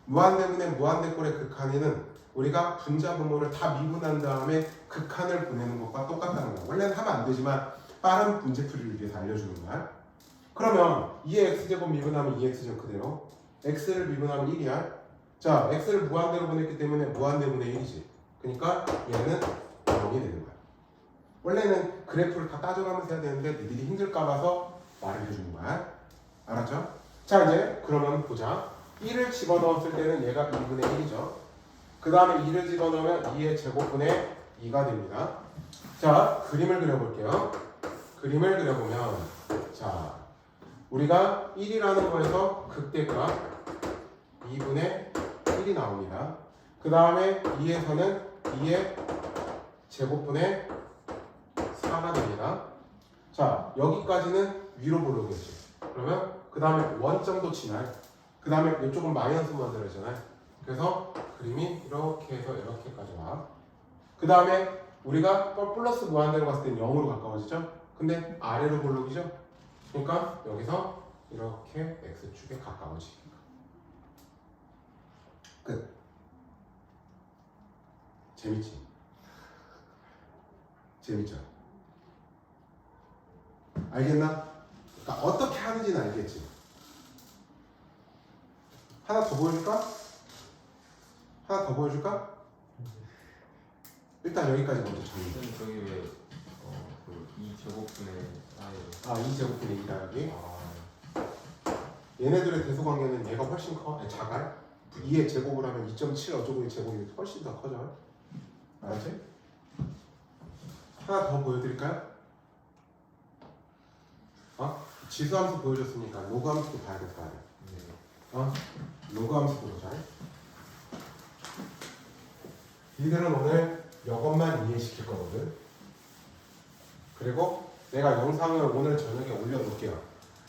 무한대분의 무한대꼴의 극한에는 우리가 분자 분모를 다 미분한 다음에 극한을 보내는 것과 똑같다는 거야. 원래는 하면 안 되지만 빠른 분제풀이를 위해서 알려주는 거야. 그러면 2의 x제곱 미분하면 2x제곱 그대로, x를 미분하면 1이야. 자, x를 무한대로 보냈기 때문에 무한대분의 1이지. 그러니까 얘는 0이 되는 거야. 원래는 그래프를 다 따져가면서 해야 되는데 니들이 힘들까 봐서 말을 해주는 거야. 알았죠? 자, 이제 그러면 보자. 1을 집어넣었을 때는 얘가 2분의 1이죠. 그 다음에 2를 집어넣으면 2의 제곱분의 2가 됩니다. 자, 그림을 그려볼게요. 그림을 그려보면 자, 우리가 1이라는 거에서 극대값 2분의 1이 나옵니다. 그 다음에 2에서는 2의 제곱분의 4가 됩니다. 자, 여기까지는 위로 볼록이었지. 그러면 그 다음에 원점도 치나요? 그 다음에 이쪽은 마이너스 만들어지잖아요. 그래서 그림이 이렇게 해서 이렇게까지 와. 그 다음에 우리가 플러스 무한대로 갔을 땐 0으로 가까워지죠? 근데 아래로 볼록이죠? 그러니까 여기서 이렇게 x축에 가까워지기. 끝. 재밌지? 재밌죠? 알겠나? 그러니까 어떻게 하는지는 알겠지? 하나 더 보여줄까? 하나 더 보여줄까? 일단 여기까지 먼저 정리.
선생님 저기 왜 그 2제곱분의 사이로
2제곱분의 2라 여기.
아,
얘네들의 대소관계는 얘가 훨씬 커. 작아요. 2의 제곱을 하면 2.7 어쩌고의 제곱이 훨씬 더 커져요. 알았지? 하나 더 보여드릴까요? 지수함수 보여줬으니까 로그함수도 봐야겠다.
네.
로그함수 보자. 니들은 오늘 이것만 이해시킬 거거든. 그리고 내가 영상을 오늘 저녁에 올려놓을게요.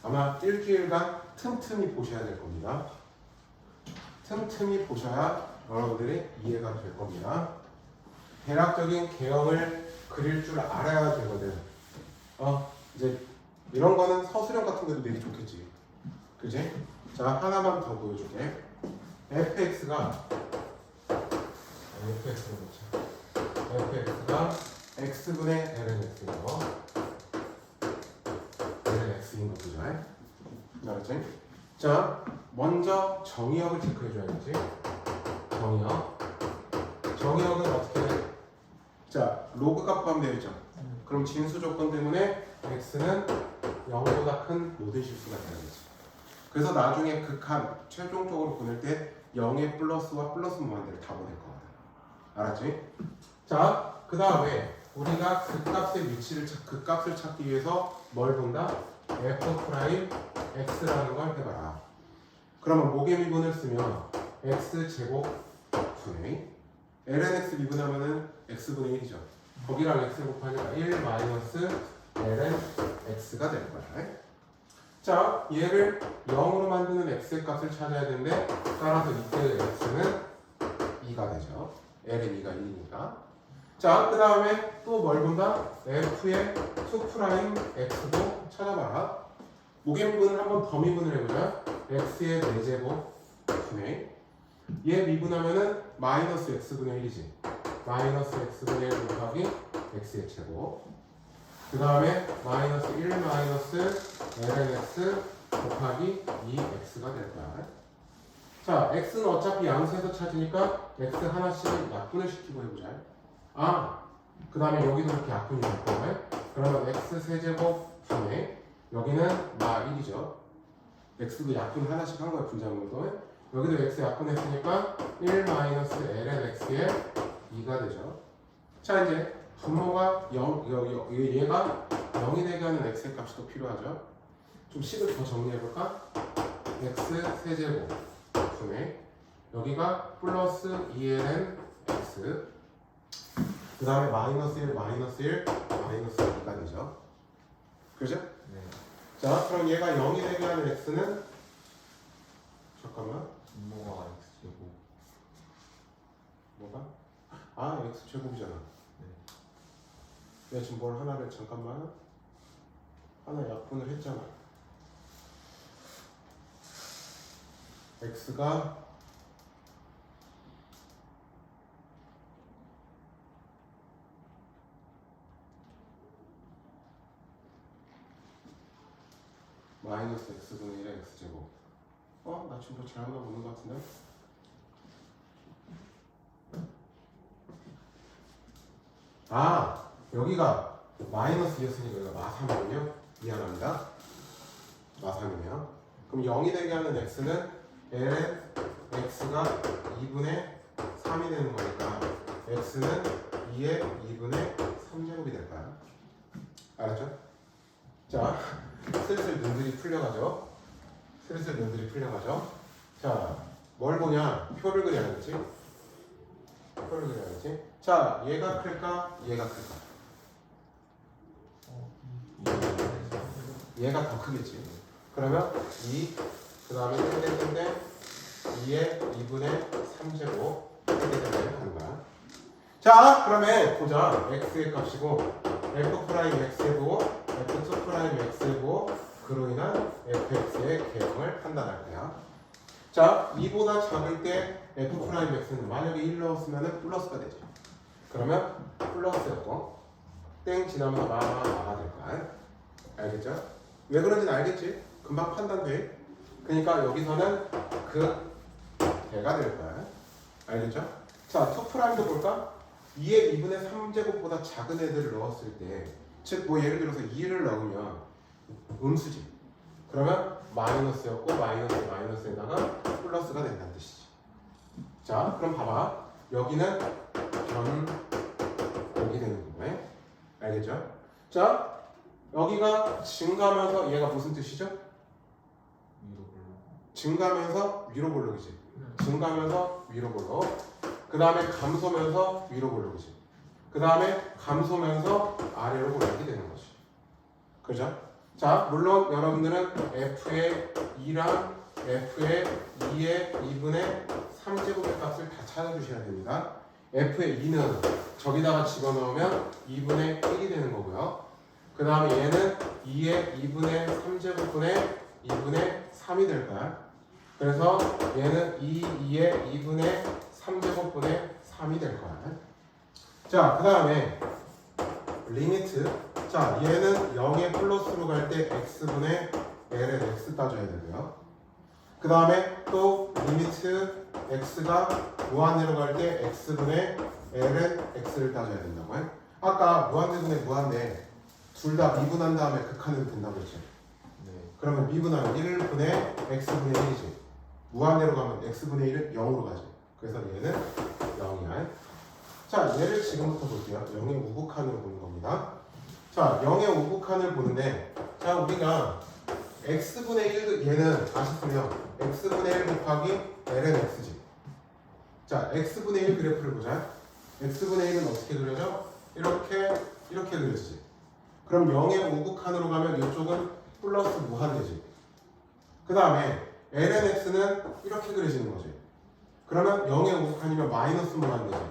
아마 일주일간 틈틈이 보셔야 될 겁니다. 틈틈이 보셔야 여러분들이 이해가 될 겁니다. 대략적인 개형을 그릴 줄 알아야 되거든. 이제 이런 거는 서술형 같은 데도 되게 좋겠지. 그지? 자, 하나만 더 보여줄게. fx가 x분의 ln x이고 ln x인 거죠. 알았지? 자, 먼저 정의역을 체크해줘야겠지. 정의역은 어떻게 돼? 자, 로그 값 구하면 되겠죠. 그럼 진수 조건 때문에 x는 0보다 큰 모든 실수가 되는거지. 그래서 나중에 극한 최종적으로 보낼 때 0의 플러스와 플러스 무한대를 다 보낼 거거든. 알았지? 자, 그 다음에 우리가 극값을 찾기 위해서 뭘 본다? f' x라는 걸 해봐라. 그러면 목의 미분을 쓰면 x제곱 분의 ln x 미분하면은 x분의 1이죠. 거기랑 x 곱하니까 1 마이너스 ln x가 될 거야. 자, 얘를 0으로 만드는 x의 값을 찾아야 되는데 따라서 이때의 x는 2가 되죠. ln 2가 1이니까. 자, 그 다음에 또 뭘 본다? f의 2'x도 찾아봐라. 목의 미분을 한번 더 미분을 해보자. x의 4제곱 분의 얘 미분하면은 마이너스 x분의 1이지. 마이너스 x분의 1 곱하기 x의 제곱. 그 다음에 마이너스 1 마이너스 ln x 곱하기 2x가 될 거야. 자, x는 어차피 양수에서 찾으니까 x 하나씩은 약분을 시키고 해보자. 그 다음에 여기도 이렇게 약분이 될 거야. 그러면 x 세제곱 분의 여기는 마 1이죠. x도 약분 하나씩 한 거야 분자분모도. 여기도 x 약분했으니까 1 마이너스 ln x의 2가 되죠. 자 이제 분모가 0, 얘가 0이 되게 하는 x의 값이 또 필요하죠. 좀 식을 더 정리해볼까? x 세제곱 분의 여기가 플러스 2ln x 그 다음에 마이너스 1 마이너스 1 마이너스 2가 되죠. 그죠?
네.
자 그럼 얘가 0이 되게 하는 x는 잠깐만
분모가 x제곱.
뭐가? 아 x 제곱이잖아.
네.
내가 지금 뭘 하나를 잠깐만 하나 약분을 했잖아. x가 마이너스 x분의 1의 x제곱. 나 지금 뭐 잘한 거 보는 것 같은데? 여기가 마이너스였으니까 여기가 마삼이군요. 미안합니다. 마삼이네요. 그럼 0이 되게 하는 x는 ln x가 2분의 3이 되는 거니까 x는 2의 2분의 3제곱이 될 거야. 알았죠? 자, 슬슬 눈들이 풀려가죠. 자, 뭘 보냐? 표를 그려야겠지? 자, 얘가 클까? 얘가 클까? 얘가 더 크겠지. 그러면 2, 그 다음에 땡땡땡땡 2의 2분의 3제곱 땡땡땡땡 하는 거야. 자, 그러면 보자. x의 값이고 f 프라임 x고 f2 프라임 x고 그로 인한 fx의 개형을 판단할 거야. 자, 2보다 작을 때 f 프라임 x는 만약에 1 넣었으면 플러스가 되지. 그러면 플러스였고 땡 지나면 마가 될 거야. 알겠죠? 왜 그런지는 알겠지? 금방 판단돼. 그러니까 여기서는 그 대가 될 거야. 알겠죠? 자, 2 프라임도 볼까? 2의 2분의 3제곱보다 작은 애들을 넣었을 때, 즉 뭐 예를 들어서 2를 넣으면 음수지. 그러면 마이너스였고 마이너스에다가 플러스가 된다는 뜻이지. 자, 그럼 봐봐. 여기는 변곡이 되는 거고요. 알겠죠? 자, 여기가 증가하면서 얘가 무슨 뜻이죠?
위로 볼록.
증가하면서 위로 볼록이지. 증가하면서 위로 볼록. 그 다음에 감소면서 위로 볼록이지. 그 다음에 감소면서 아래로 볼록이 되는 거지. 그죠? 자, 물론 여러분들은 f의 2랑 f의 2의 2분의 3제곱의 값을 다 찾아주셔야 됩니다. f의 2는 저기다가 집어넣으면 2분의 1이 되는 거고요. 그 다음에 얘는 2의 2분의 3제곱분의 2분의 3이 될 거야. 그래서 얘는 2의 2분의 3제곱분의 3이 될 거야. 자, 그 다음에 리미트. 자, 얘는 0의 플러스로 갈 때 x분의 ln x 따져야 되고요. 그 다음에 또 리미트 x가 무한대로 갈 때 x분의 ln x를 따져야 된다고요. 아까 무한대분의 무한대 둘 다 미분한 다음에 극한으로 된다고 했죠.
네.
그러면 미분하면 1분의 x분의 1이지. 무한대로 가면 x분의 1은 0으로 가지. 그래서 얘는 0이야. 자, 얘를 지금부터 볼게요. 0의 우극한으로 보는 겁니다. 자, 0의 우극한을 보는데, 자, 우리가 x분의 1, 얘는 아시면 x분의 1 곱하기 ln x지. 자, x분의 1 그래프를 보자. x분의 1은 어떻게 그려져? 이렇게 그려지지. 그럼 0의 우극한으로 가면 이쪽은 플러스 무한대지. 그 다음에 ln x는 이렇게 그려지는 거지. 그러면 0의 우극한이면 마이너스 무한대지.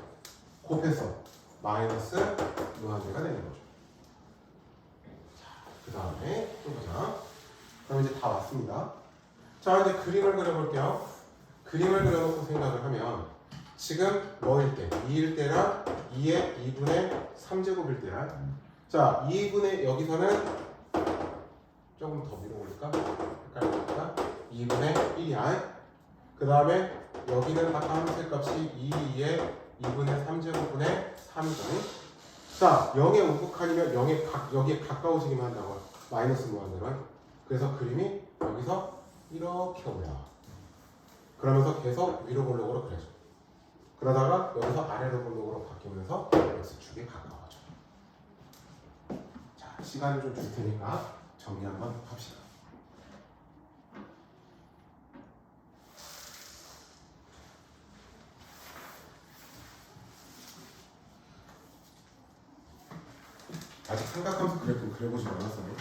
곱해서 마이너스 무한대가 되는 거죠. 그 다음에 또 보자. 그럼 이제 다 왔습니다. 자, 이제 그림을 그려볼게요. 그림을 그려놓고 생각을 하면 지금 뭐일 때? 2일 때랑 2의 2분의 3제곱일 때랑 자, 2분의 여기서는 조금 더 밀어볼까? 헷갈리니까 2분의 1이야. 그 다음에 여기는 아까 함수 값이 2의 2분의 3제곱분의 3이죠. 자, 0의 우극한이면 여기에 가까워지기만 한다고. 마이너스 무한대로. 그래서 그림이 여기서 이렇게 올라와. 그러면서 계속 위로 볼록으로 그려줘. 그러다가 여기서 아래로 볼록으로 바뀌면서 x축에 가까워져. 자, 시간을 좀 줄 테니까 정리 한번 합시다. 아직 삼각함수 그래프 그려보지 않았어요.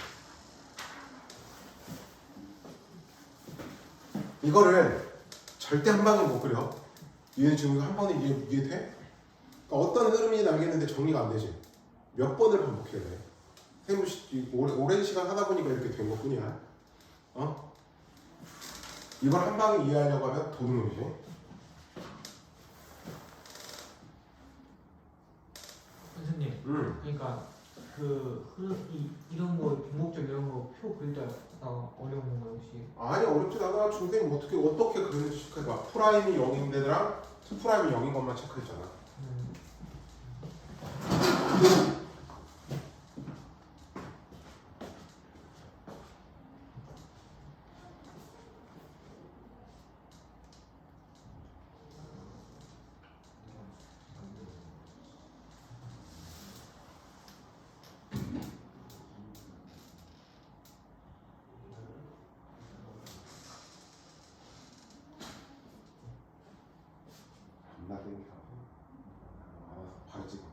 이거를 절대 한 방에 못 그려. 이해는 지금 한 번에 이해돼? 그러니까 어떤 흐름이 알겠는데 정리가 안 되지. 몇 번을 반복해야 돼. 오랜 시간 하다 보니까 이렇게 된 것뿐이야. 어? 이걸 한 방에 이해하려고 하면 도둑놈이지.
선생님, 그러니까 이런 거 분목적 이런 거 표 그릴 때가 어려운 건가요 혹시?
아니 어렵지 않아. 중대는 어떻게 그리는지 체크해봐. 프라임이 0인데랑 2프라임이 0인 것만 체크했잖아. 나중에 알아서 바로 찍어.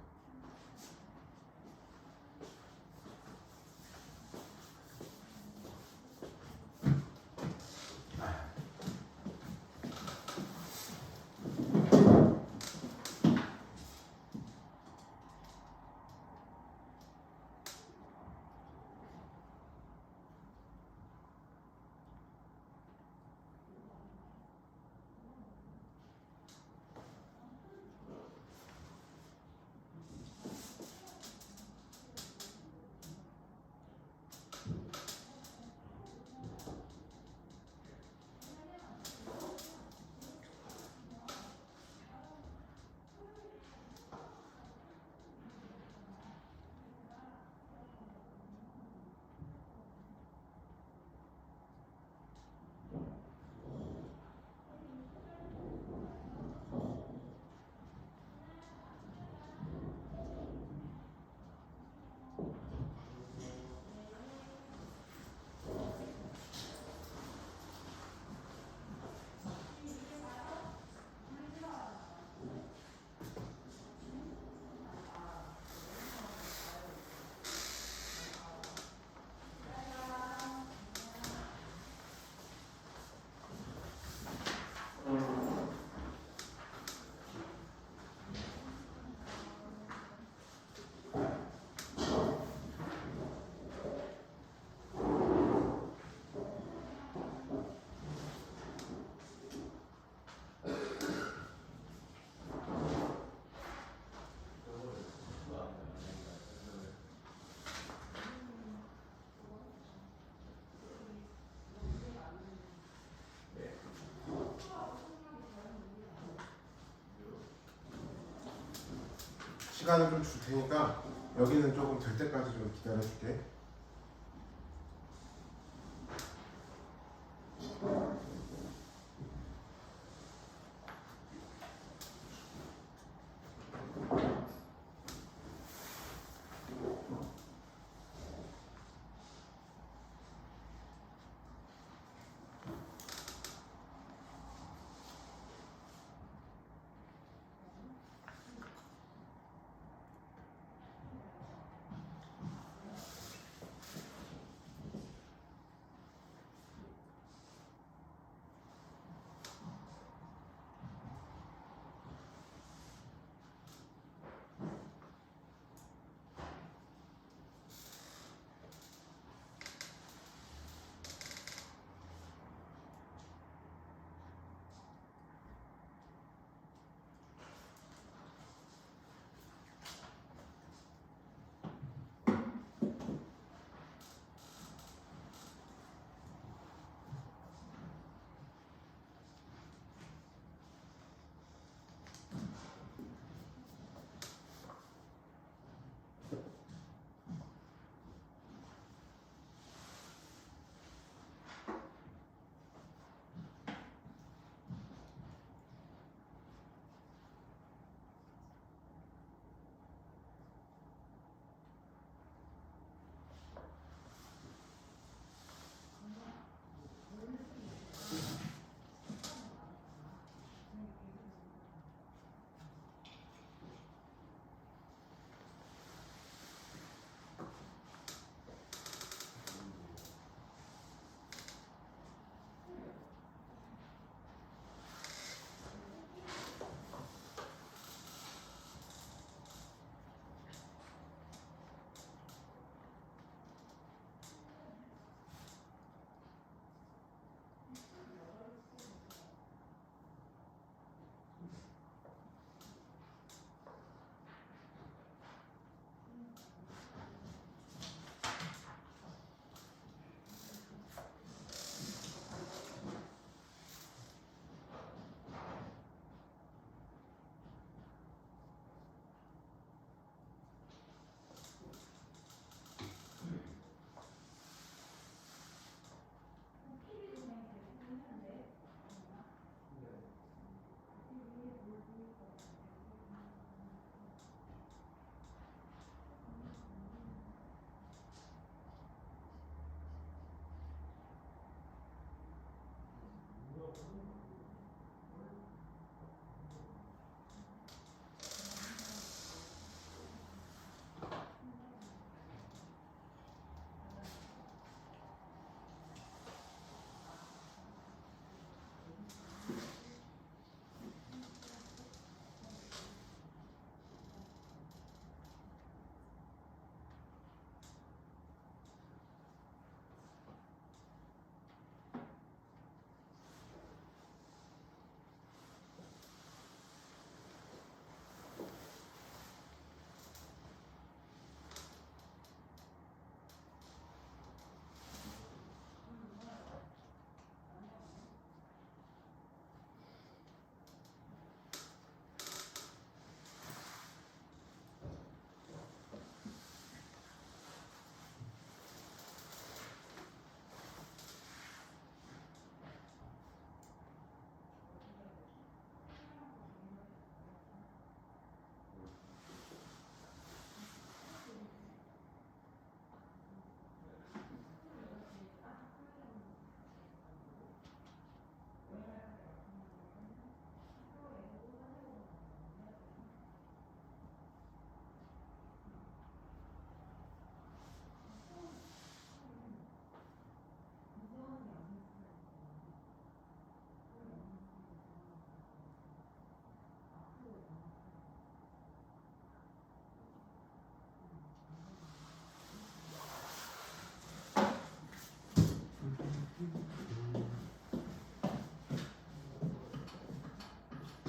시간을 좀 줄 테니까 여기는 조금 될 때까지 좀 기다려줄게.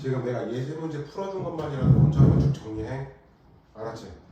지금 내가 예제 문제 풀어준 것만이라도 먼저 한번 쭉 정리해. 알았지?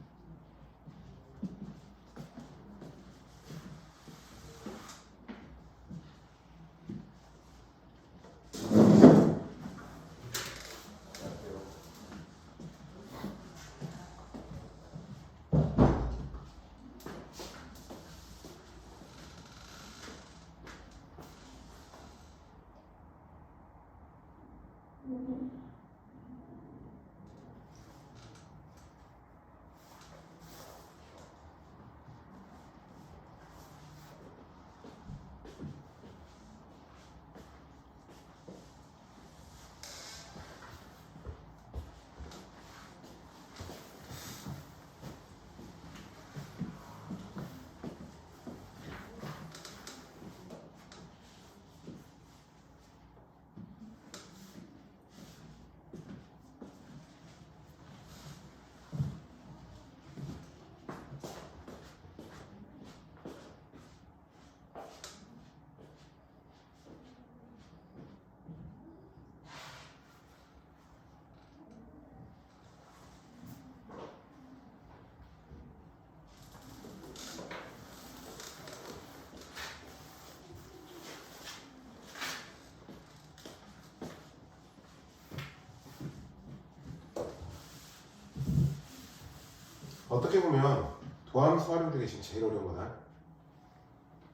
어떻게 보면 도함수 활용 중에 지금 제일 어려운 거다.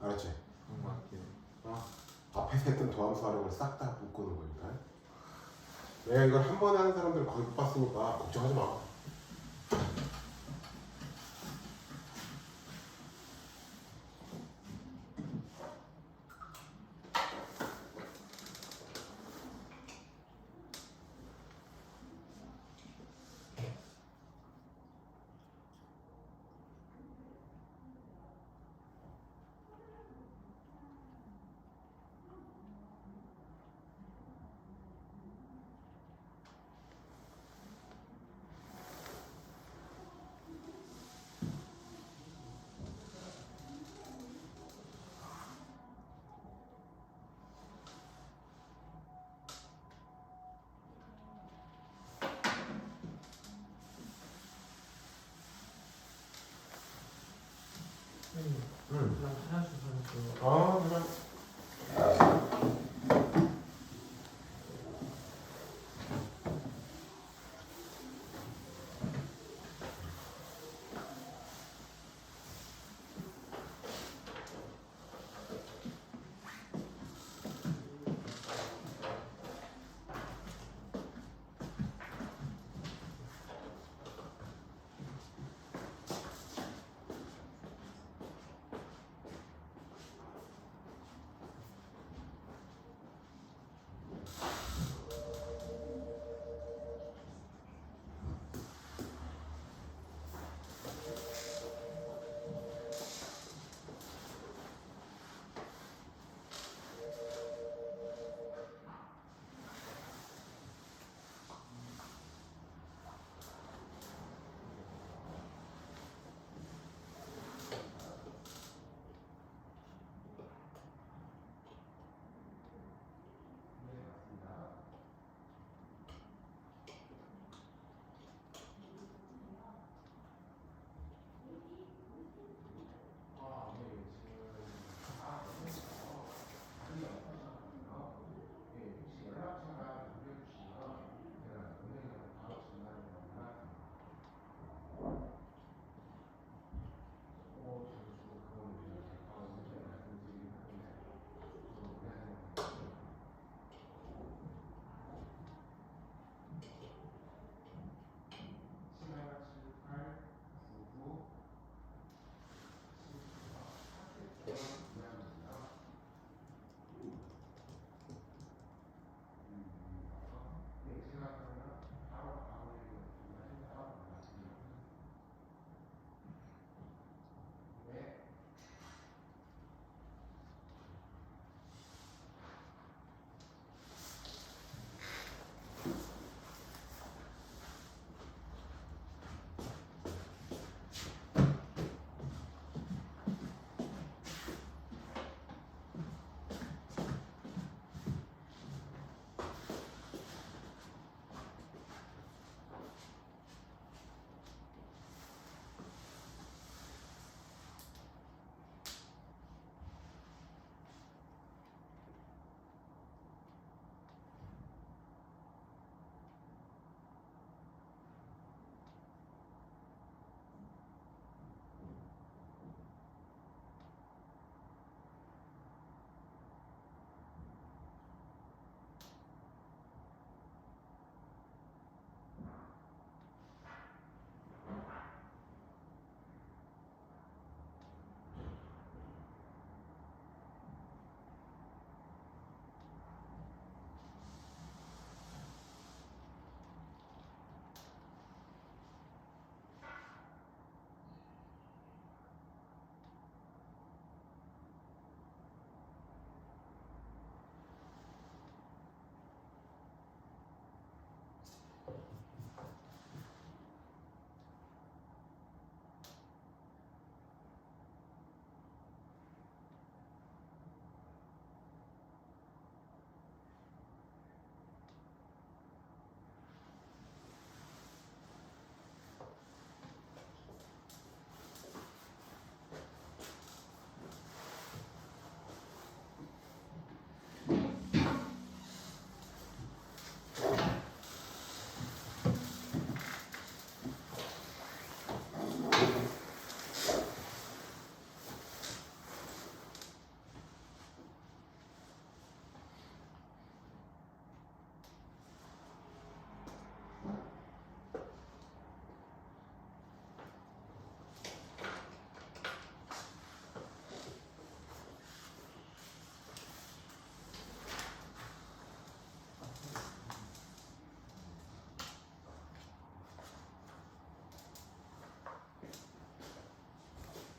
알았지?
그런 것 같아요.
앞에서 했던 도함수 활용을 싹 다 묶고는 거니까. 내가 이걸 한 번에 하는 사람들 거의 못 봤으니까 걱정하지 마.
난 하나씩 하는
그냥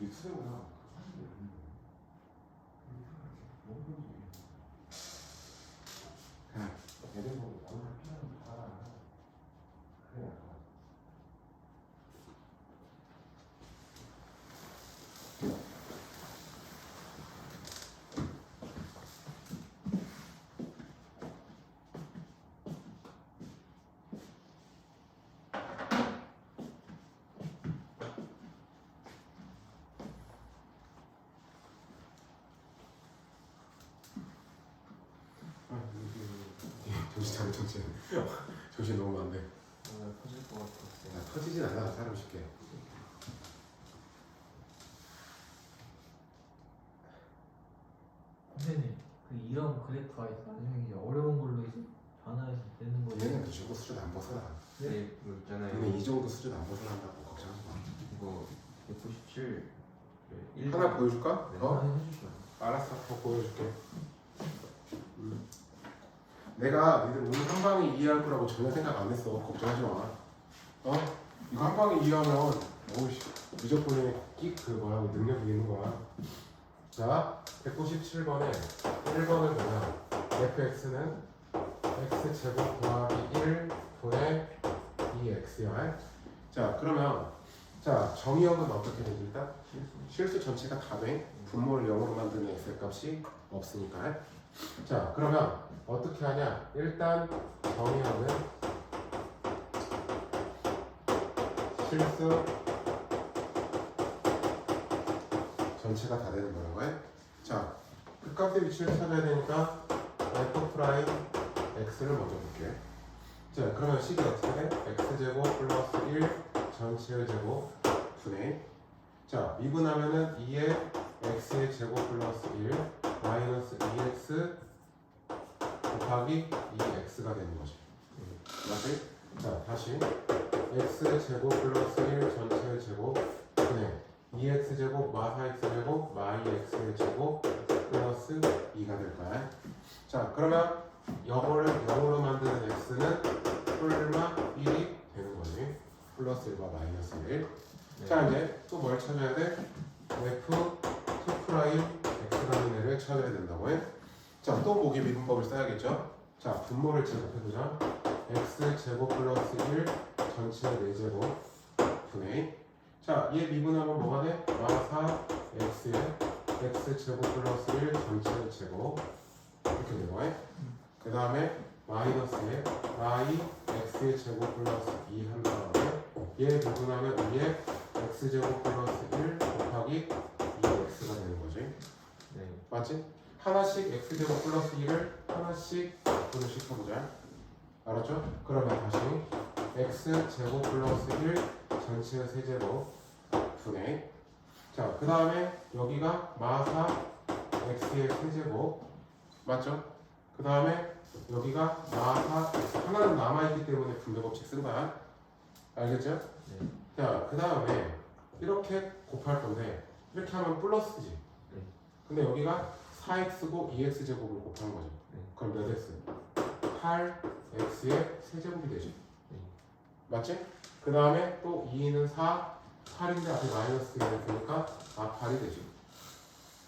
미투세구나. 그냥 애들 보고 얼굴 피하는 거 알아. 그래. 정신 차려 정신. 정신 너무 안 돼.
오늘 터질 것 같았어요.
나 터지진 않아 사람 쉽게.
선생님 그 이런 그래프가 나중에 이제 어려운 걸로 이제 변화해서 되는 거예요.
얘는 그 정도 수준 안 벗어나.
네, 이거 있잖아요.
얘는 이 정도 수준 안 벗어난다고 걱정하지 마.
이거 197
하나 보여줄까?
네,
어?
하나 해주시죠.
알았어, 더 보여줄게. 내가 니들 오늘 한 방에 이해할 거라고 전혀 생각 안 했어. 걱정하지 마. 어? 이거 한 방에 이해하면 오우씨 무조건 그 뭐야 능력이 있는 거야. 자, 197번에 1번을 보면 fx는 x제곱 더하기 1분의 2x야. 자, 그러면 자 정의역은 어떻게 되지 일단? 실수 전체가 다 돼. 분모를 0으로 만드는 x값이 없으니까. 자, 그러면 어떻게 하냐? 일단 정의역은 실수 전체가 다 되는 거라고요. 자, 그 값의 위치를 찾아야 되니까 f 프라임 x를 먼저 볼게요. 자, 그러면 식이 어떻게 돼? x제곱 플러스 1 전체의 제곱 분의, 자, 미분하면은 2의 x의 제곱 플러스 1 마이너스 2x 곱하기 2x가 되는 거지. 맞지? 자, 다시 x 제곱 플러스 1 전체의 제곱 분의 2x 제곱 마 4x 제곱 마이 x의 제곱 플러스 2가 될 거야. 자, 그러면 영어를 0으로 만드는 x는 뿔마 1이 되는 거지. 플러스 1과 마이너스 1.
네.
자, 이제 또 뭘 찾아야 돼? f 2 프라임 x라는 애를 찾아야 된다고 해. 자, 또 모기 미분법을 써야겠죠? 자, 분모를 제곱해보자. x 제곱 플러스 1 전체 4제곱 분의, 자, 얘 미분하면 뭐가 돼? 마4 x에 x 제곱 플러스 1 전체 제곱 이렇게 되는 거야. 그 다음에 마이너스에 마이 x의 제곱 플러스 2 한 다음에 얘 미분하면 2에 x 제곱 플러스 1 곱하기 2x가 되는 거지.
네.
맞지? 하나씩 x 제곱 플러스 2를 하나씩 분을 시켜보자. 알았죠? 그러면 다시 x 제곱 플러스 1 전체 세제곱 분의, 자, 그 다음에 여기가 마사 x의 세제곱 맞죠? 그 다음에 여기가 마사 하나는 남아있기 때문에 분배 법칙 쓴 거야. 알겠죠?
네.
자, 그 다음에 이렇게 곱할 건데 이렇게 하면 플러스지.
네.
근데 여기가 4x고 2x 제곱을 곱하는 거죠.
네.
그럼 몇 x? 8x의 세제곱이 되죠.
네.
맞지? 그 다음에 또 2는 4, 8인데 앞에 마이너스가 있으니까 8이 되죠.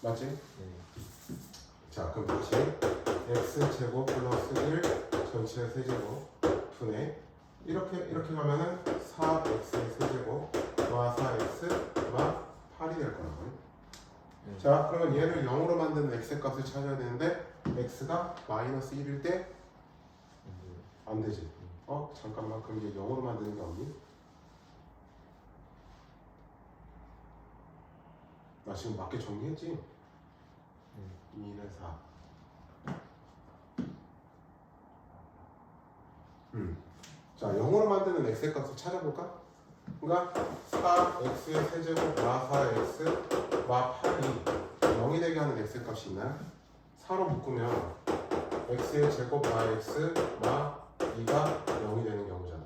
맞지?
네.
자, 그럼 다시 x 제곱 플러스 1 전체 세제곱 분의, 이렇게 가면은 4x의 세제곱 마 4x 마 8이 될 거라고.
네.
자, 그러면 얘를 0으로 만드는 x의 값을 찾아야 되는데 x가 마이너스 1일 때 안 되지. 잠깐만, 그럼 얘 0으로 만드는 게 없니? 나 지금 맞게 정리했지? 2는 4. 자, 0으로 만드는 x의 값을 찾아볼까? 그러니까 4x의 세제곱 마 4x 마 8이 0이 되게 하는 x의 값이 있나? 4로 묶으면 x의 제곱 마 x 마 2가 0이 되는 경우잖아.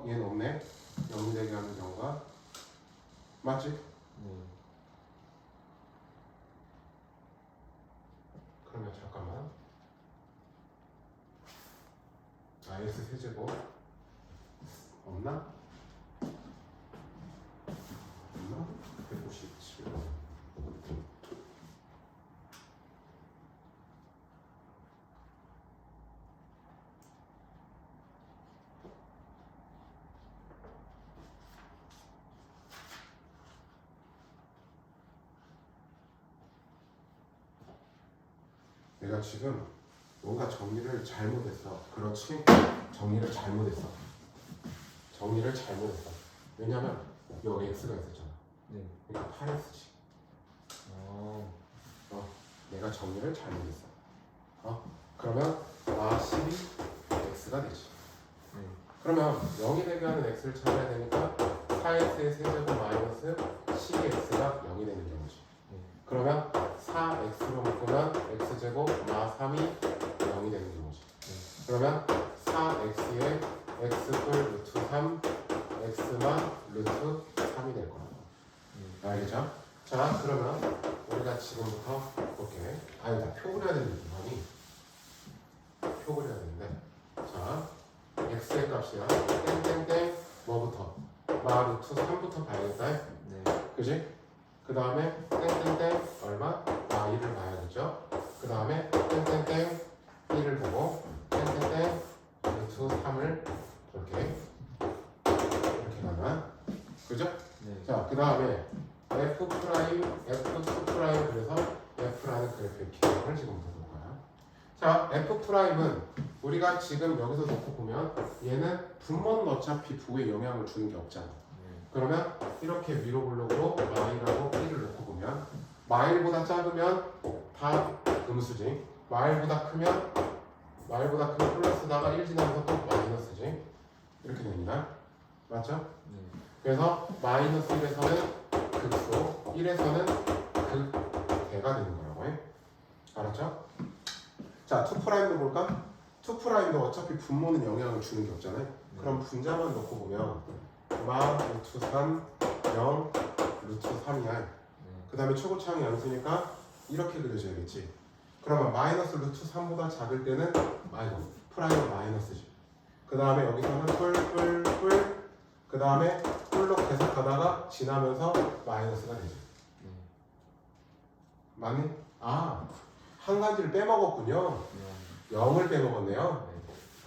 얘는 없네. 0이 되게 하는 경우가. 맞지?
네.
그러면 잠깐만. x 세제곱 없나? 없나? 내가 지금 뭔가 정리를 잘못했어. 그렇지? 정리를 잘못했어. 왜냐면 여기 x가 있었잖아.
네.
그러니까 8x지. 내가 정리를 잘못했어. 그러면 12 x가 되지.
네.
그러면 0이 되게 하는 x를 찾아야 되니까 4x의 세제곱 마이너스 12x가 0이 되는 경우지.
네.
그러면 4x로 묶으면 x제곱 마 3이 0이 되는 경우지.
네.
그러면 4x의 x뿔 루트 3 x만 루트 3이 될 거야. 알겠죠? 자, 그러면 우리가 지금부터 볼게. 나 표 그려야 되는데 표 그려야 되는데. 자, x의 값이야. 땡땡땡 뭐부터? 마 루트 3부터 봐야겠다.
네.
그지? 그 다음에 땡땡땡 얼마? 마 1을 봐야겠죠? 그 다음에 땡땡땡 1을 보고 땡땡땡 루트 3을 이렇게 가면 그죠?
네.
자, 그 다음에 f 프라임, f2 프라임 그래서 f라는 그래프의 기능을 지금부터 볼 거야. 자, f 프라임은 우리가 지금 여기서 놓고 보면 얘는 분모는 어차피 부에 영향을 주는 게 없잖아. 그러면 이렇게 위로 블록으로 마일하고 1을 놓고 보면 마일보다 작으면 다 음수지. 마일보다 크면 플러스다가 1 지나면서 또 마이너스지. 이렇게 됩니다. 맞죠?
네.
그래서 마이너스 1에서는 극소, 1에서는 극대가 되는 거라고 해. 알았죠? 자, 2'도 볼까? 2'도 어차피 분모는 영향을 주는 게 없잖아요. 그럼 분자만 놓고 보면 마 루트 3, 0, 루트 3이야. 그 다음에 최고차항이 양수니까 이렇게 그려줘야겠지. 그러면 마이너스 루트 3보다 작을 때는 프라임은 마이너스지. 그 다음에 여기서는 뿔 그 다음에 뿔로 계속하다가 지나면서 마이너스가 되지. 맞니? 한 가지를 빼먹었군요. 0을 빼먹었네요.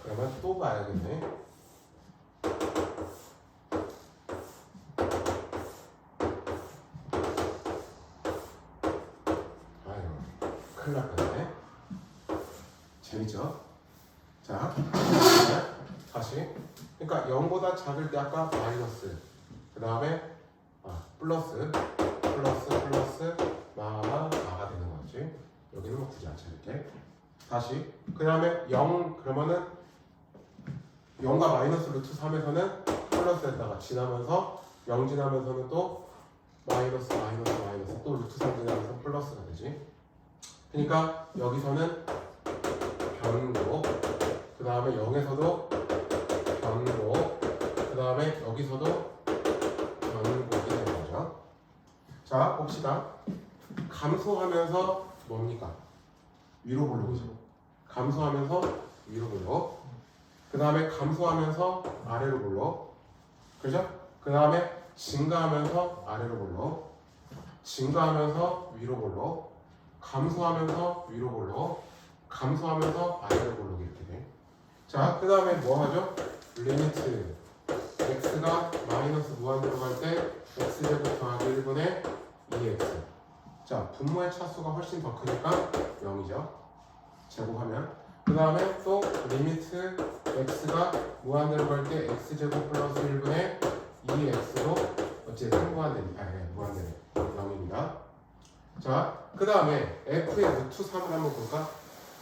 그러면 또 봐야겠네. 큰일 날 뻔했네. 재밌죠? 자, 다시. 그러니까 0보다 작을 때 아까 마이너스, 그 다음에 플러스 마가 되는 거지. 여기는 뭐 굳이 안 찾을게. 다시. 그 다음에 0 그러면은 0과 마이너스 루트 3에서는 플러스에다가 지나면서 0 지나면서는 또 마이너스 또 루트 3 지나면서 플러스가 되지. 그러니까 여기서는 변고, 그 다음에 0에서도 변고, 그 다음에 여기서도 변곡이 되는 거죠. 자, 봅시다. 감소하면서 뭡니까? 위로 블록이죠. 감소하면서 위로 블록. 그 다음에 감소하면서 아래로 블록. 그죠? 그 다음에 증가하면서 아래로 블록. 증가하면서 위로 블록. 감소하면서 위로 볼록, 감소하면서 아래로 볼록 이렇게 돼. 자, 그 다음에 뭐 하죠? 리미트 x가 마이너스 무한대로 갈 때 x제곱 더하기 1분의 2x. 자, 분모의 차수가 훨씬 더 크니까 0이죠. 제곱하면. 그 다음에 또 리미트 x가 무한대로 갈 때 x제곱 플러스 1분의 2x로 어쨌든 무한대로 0입니다. 자, 그 다음에 f의 루트 3을 한번 볼까?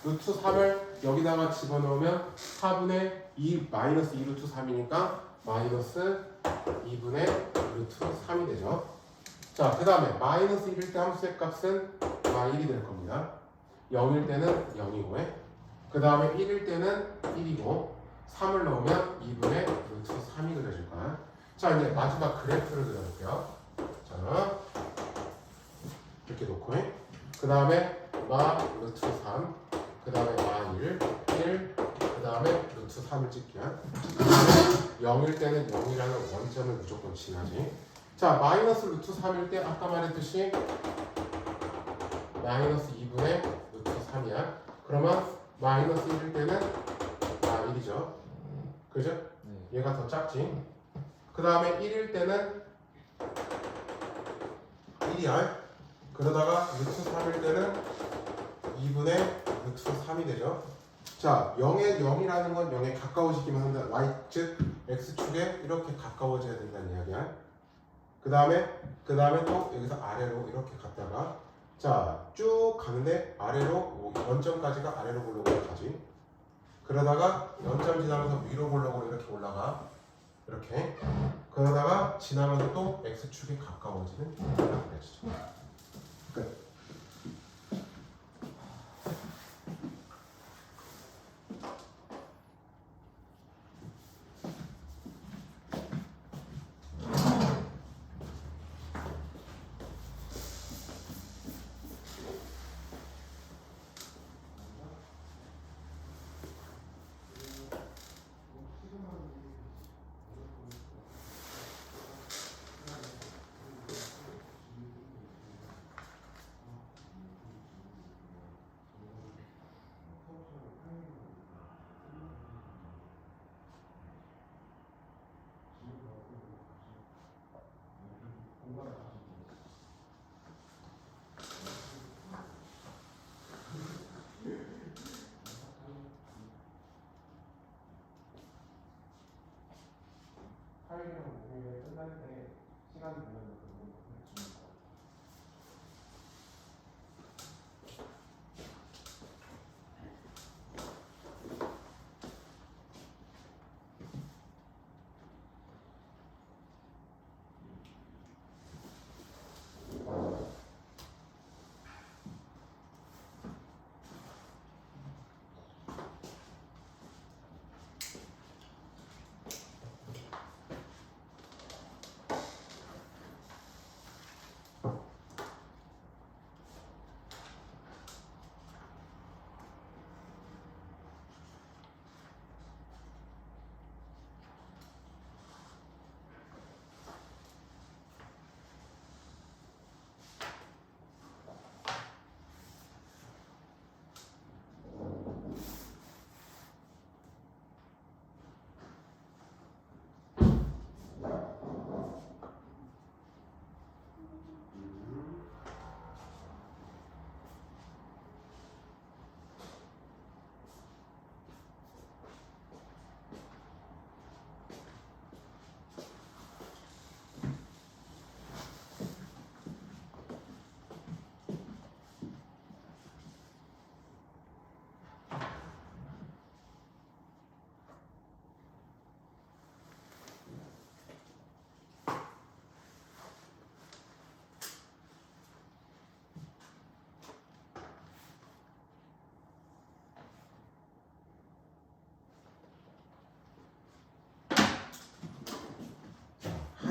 루트 3을 여기다가 집어넣으면 4분의 2 마이너스 2 루트 3이니까 마이너스 2분의 루트 3이 되죠. 자, 그 다음에 마이너스 1일 때 함수의 값은 마1이 될 겁니다. 0일 때는 0이고, 그 다음에 1일 때는 1이고, 3을 넣으면 2분의 루트 3이 그려질 거야. 자, 이제 마지막 그래프를 그려볼게요. 자, 이렇게 놓고, 그 다음에 마 루트 3, 그 다음에 마 1, 그 다음에 루트 3을 찍게요. 0일 때는 0이라는 원점을 무조건 지나지. 자, 마이너스 루트 3일 때 아까 말했듯이 마이너스 2분의 루트 3이야. 그러면 마이너스 1일 때는 마 1이죠. 그죠? 얘가 더 작지. 그 다음에 1일 때는 1이야. 그러다가 루트 3일 때는 2분의 루트 3이 되죠. 자, 0이라는 건 0에 가까워지기만 한다. y 즉 x축에 이렇게 가까워져야 된다는 이야기야. 그 다음에 또 여기서 아래로 이렇게 갔다가 자, 쭉 가는데 아래로 원점까지가 아래로 볼록으로 가지. 그러다가 0점 지나면서 위로 볼록으로 이렇게 올라가. 이렇게. 그러다가 지나면서 또 x축에 가까워지는 이렇게 되죠. 끝. 파일이랑 목요일에 끝날 때 시간 되면 그거 주는 거.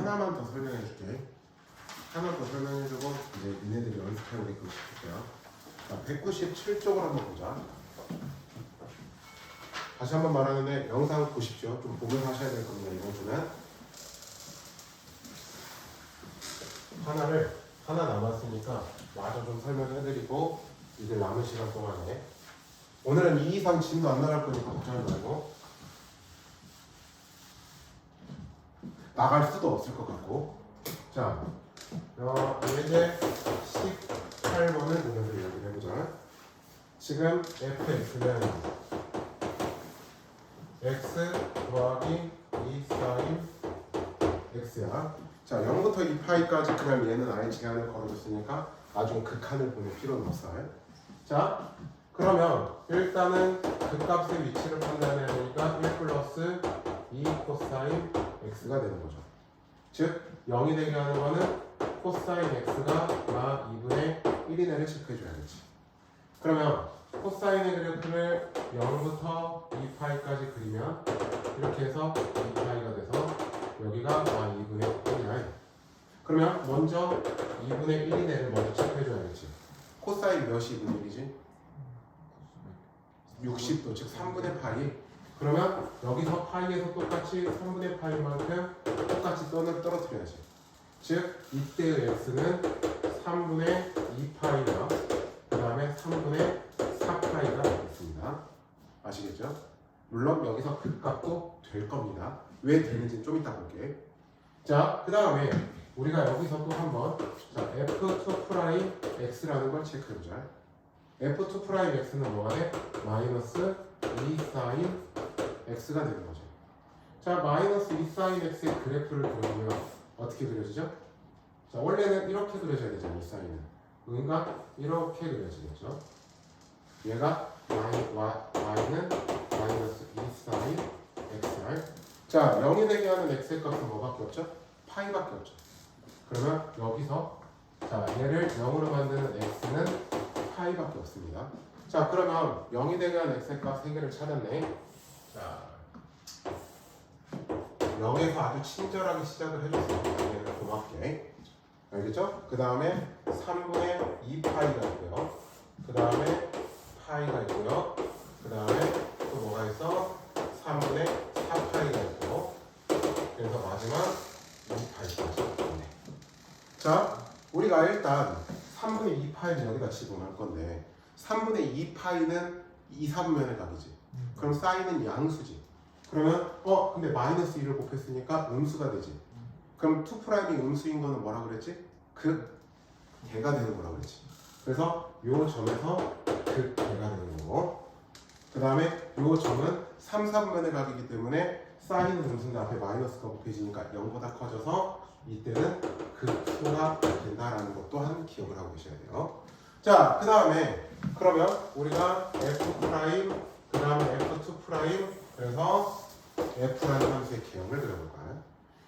하나만 더 설명해 줄게. 하나만 더 설명해 주고 이제 니네들이 연습해보게끔 시킬게요. 자, 197쪽을 한번 보자. 다시 한번 말하는데 영상 보십시오. 좀 보면서 하셔야 될 겁니다. 이번 주는 하나 남았으니까 마저 좀 설명해드리고 이제 남은 시간 동안에 오늘은 2 이상 진도 안 나갈 거니까 걱정하지 말고 나갈 수도 없을 것 같고. 자, 이제 18번을 보면서 이야기를 해보자. 지금 fx는 x 더하기 2 사인 x야. 자, 0부터 2파이까지 그냥 얘는 아예 제한을 걸어줬으니까 나중에 극한을 보낼 필요는 없어요. 자, 그러면 일단은 그 값의 위치를 판단해야 되니까 1 플러스 2 코사인 x가 되는 거죠. 즉 0이 되게 하는 거는 코사인 x가 막 2분의 1이네를 체크해줘야겠지. 그러면 코사인의 그래프를 0부터 2파이까지 그리면 이렇게 해서 2파이가 돼서 여기가 막 2분의 1이야. 그러면 먼저 2분의 1이네를 먼저 체크해줘야겠지. 코사인 몇이 2분의 1이지? 60도, 즉 3분의 파이. 그러면 여기서 파이에서 똑같이 3분의 파이만큼 똑같이 떨어뜨려야지. 즉 이때의 x는 3분의 2파이가 그 다음에 3분의 4파이가 되겠습니다. 아시겠죠? 물론 여기서 그 값도 될 겁니다. 왜 되는지는 좀 이따 볼게. 자, 그 다음에 우리가 여기서 또 한번 자, f2 프라임 x라는 걸 체크해보자. F2 프라임 x는 뭐가 돼? 마이너스 2 사인 x가 되는 거죠. 자, 마이너스 2 사인 x의 그래프를 그려보면 어떻게 그려지죠? 자, 원래는 이렇게 그려져야 되잖아요. 이 사인은 그러니까 이렇게 그려지겠죠. 얘가 y는 마이너스 2 사인 xr. 자, 0이 되게 하는 x의 값은 뭐밖에 없죠? 파이밖에 없죠. 그러면 여기서 자, 얘를 0으로 만드는 x는 파이밖에 없습니다. 자, 그러면 0이 되게 하는 x의 값 3개를 찾았네. 자, 0에서 아주 친절하게 시작을 해줬어요. 얘는 고맙게. 알겠죠? 그 다음에 3분의 2파이가 있고요. 그 다음에 파이가 있고요. 그 다음에 또 뭐가 있어? 3분의 4파이가 있고, 그래서 마지막 2파이까지. 네. 자, 우리가 일단 3분의 2파이를 여기다 집어넣을 건데 3분의 2파이는 2, 3분면의 각이지. 그럼 사인은 양수지. 그러면 근데 마이너스 2를 곱했으니까 음수가 되지. 그럼 2'이 음수인 거는 뭐라 그랬지? 극개가 되는 거라 그랬지. 그래서 요 점에서 극개가 되는 거고, 그 다음에 요 점은 3, 3분의 각이기 때문에 사인은 음수인데 앞에 마이너스가 곱해지니까 0보다 커져서 이때는 극소가 된다라는 것 또한 기억을 하고 계셔야 돼요. 자, 그 다음에 그러면 우리가 F', 그 다음에 F2', 그래서 F라는 함수의 개형을 그려볼까요?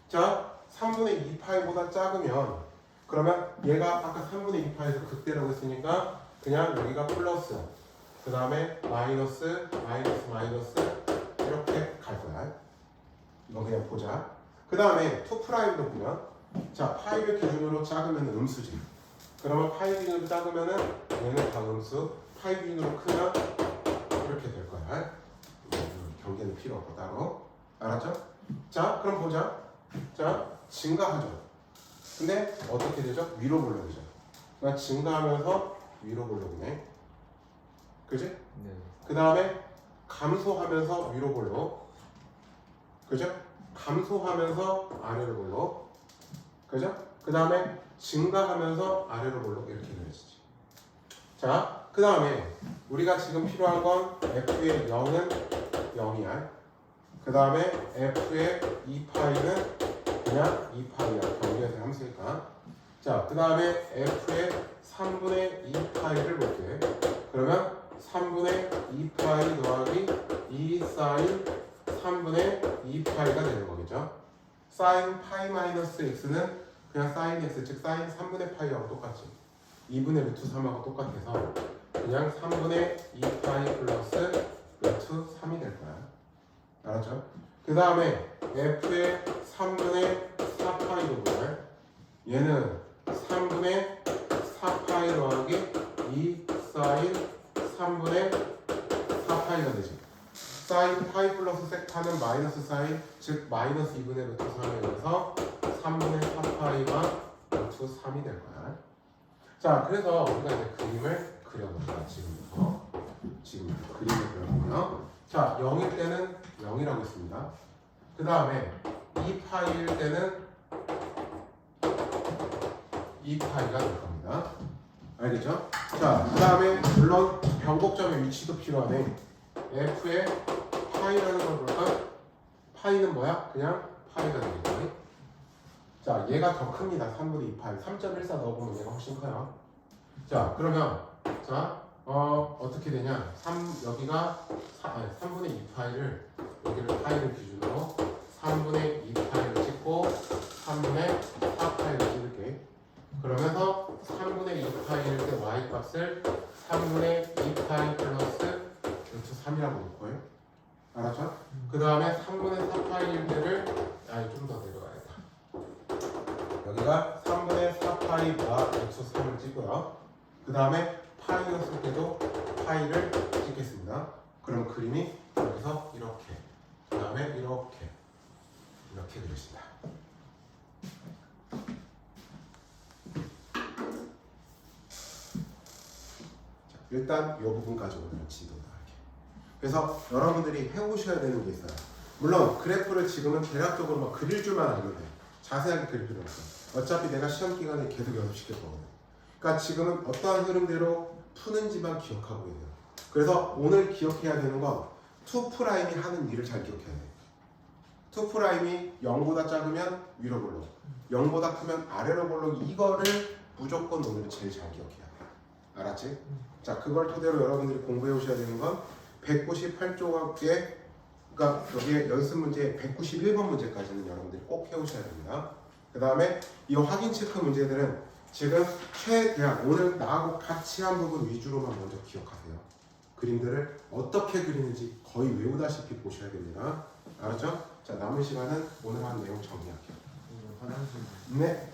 자, 3분의 2파이보다 작으면 그러면 얘가 아까 3분의 2파이에서 극대라고 했으니까 그냥 여기가 플러스, 그 다음에 마이너스 이렇게 갈 거야. 이거 그냥 보자. 그 다음에 2'도 보면 자, 파이를 기준으로 작으면 음수지. 그러면 파이 기준으로 작으면은 얘는 다 음수, 파이 기준으로 크면 이렇게 될 거야. 경계는 필요 없고 따로. 알았죠? 자, 그럼 보자. 자, 증가하죠. 근데 어떻게 되죠? 위로 볼록이죠. 그러니까 증가하면서 위로 볼록이네. 그지?
네.
그 다음에 감소하면서 위로 볼록. 그죠? 감소하면서 아래로 볼록. 그죠? 그 다음에 증가하면서 아래로 볼록 이렇게 그려지지. 자, 그 다음에 우리가 지금 필요한 건 f의 0은 0이야. 그 다음에 f의 2파이는 그냥 2파이야. 경계에서 함수니까. 자, 그 다음에 f의 3분의 2파이를 볼게. 그러면 3분의 2파이 더하기 2 사인 3분의 2파이가 되는 거겠죠. 사인 파이 마이너스 x는 그냥 사인 x, 즉 사인 3분의 파이하고 똑같지. 2분의 루트 3하고 똑같아서 그냥 3분의 2파이 플러스 루트 3이 될 거야. 알았죠? 그 다음에 f의 3분의 4파이도 보면 얘는 3분의 4파이 더하기 2 사인 3분의 4파이가 되지. 사인 파이 플러스 세타는 마이너스 사인, 즉 마이너스 2분의 루트 3에 의해서 3분의 4파이가 루트 3이 될 거야. 자, 그래서 우리가 이제 그림을 그려봅니다. 지금부터 그림을 그려보고요. 자, 0일 때는 0이라고 했습니다. 그 다음에 2파이일 때는 2파이가 될 겁니다. 알겠죠? 자, 그 다음에 물론 변곡점의 위치도 필요하네. f의 파이라는 걸 볼까? 파이는 뭐야? 그냥 파이가 되겠지. 자, 얘가 더 큽니다. 3분의 2파이. 3.14 넣어보면 얘가 훨씬 커요. 자, 그러면 자, 어떻게 되냐? 여기가 3분의 2파이를 여기를 파이를 기준으로 3분의 2파이를 찍고 3분의 4파이를 찍을게. 그러면서 3분의 2파이일 때 y 값을 3분의 2파이 플러스 루트 3이라고 놓고요. 알았죠? 그 다음에 3분의 4파이일 때를 좀 더 내려가야겠다. 여기가 3분의 4파이와 루트 3을 찍고요. 그 다음에 파이였을 때도 파이를 찍겠습니다. 그럼 그림이 여기서 이렇게, 그 다음에 이렇게 그려집니다. 자, 일단 이 부분까지 오늘은 진도를 할게요. 그래서 여러분들이 해오셔야 되는 게 있어요. 물론 그래프를 지금은 대략적으로 막 그릴 줄만 알면 돼. 자세하게 그릴 필요 없어. 어차피 내가 시험 기간에 계속 연습시킬 거거든. 그러니까 지금은 어떠한 흐름대로 푸는지만 기억하고 있는. 그래서 오늘 기억해야 되는 건 2'이 하는 일을 잘 기억해야 돼. 2'이 0보다 작으면 위로 볼록, 0보다 크면 아래로 볼록. 이거를 무조건 오늘 제일 잘 기억해야 돼. 알았지? 자, 그걸 토대로 여러분들이 공부해 오셔야 되는 건 198쪽에, 그러니까 여기에 연습 문제 191번 문제까지는 여러분들이 꼭 해오셔야 됩니다. 그 다음에 이 확인 체크 문제들은 지금 최대한 오늘 나하고 같이 한 부분 위주로만 먼저 기억하세요. 그림들을 어떻게 그리는지 거의 외우다시피 보셔야 됩니다. 알았죠? 자, 남은 시간은 오늘 한 내용 정리할게요.
화장실
네.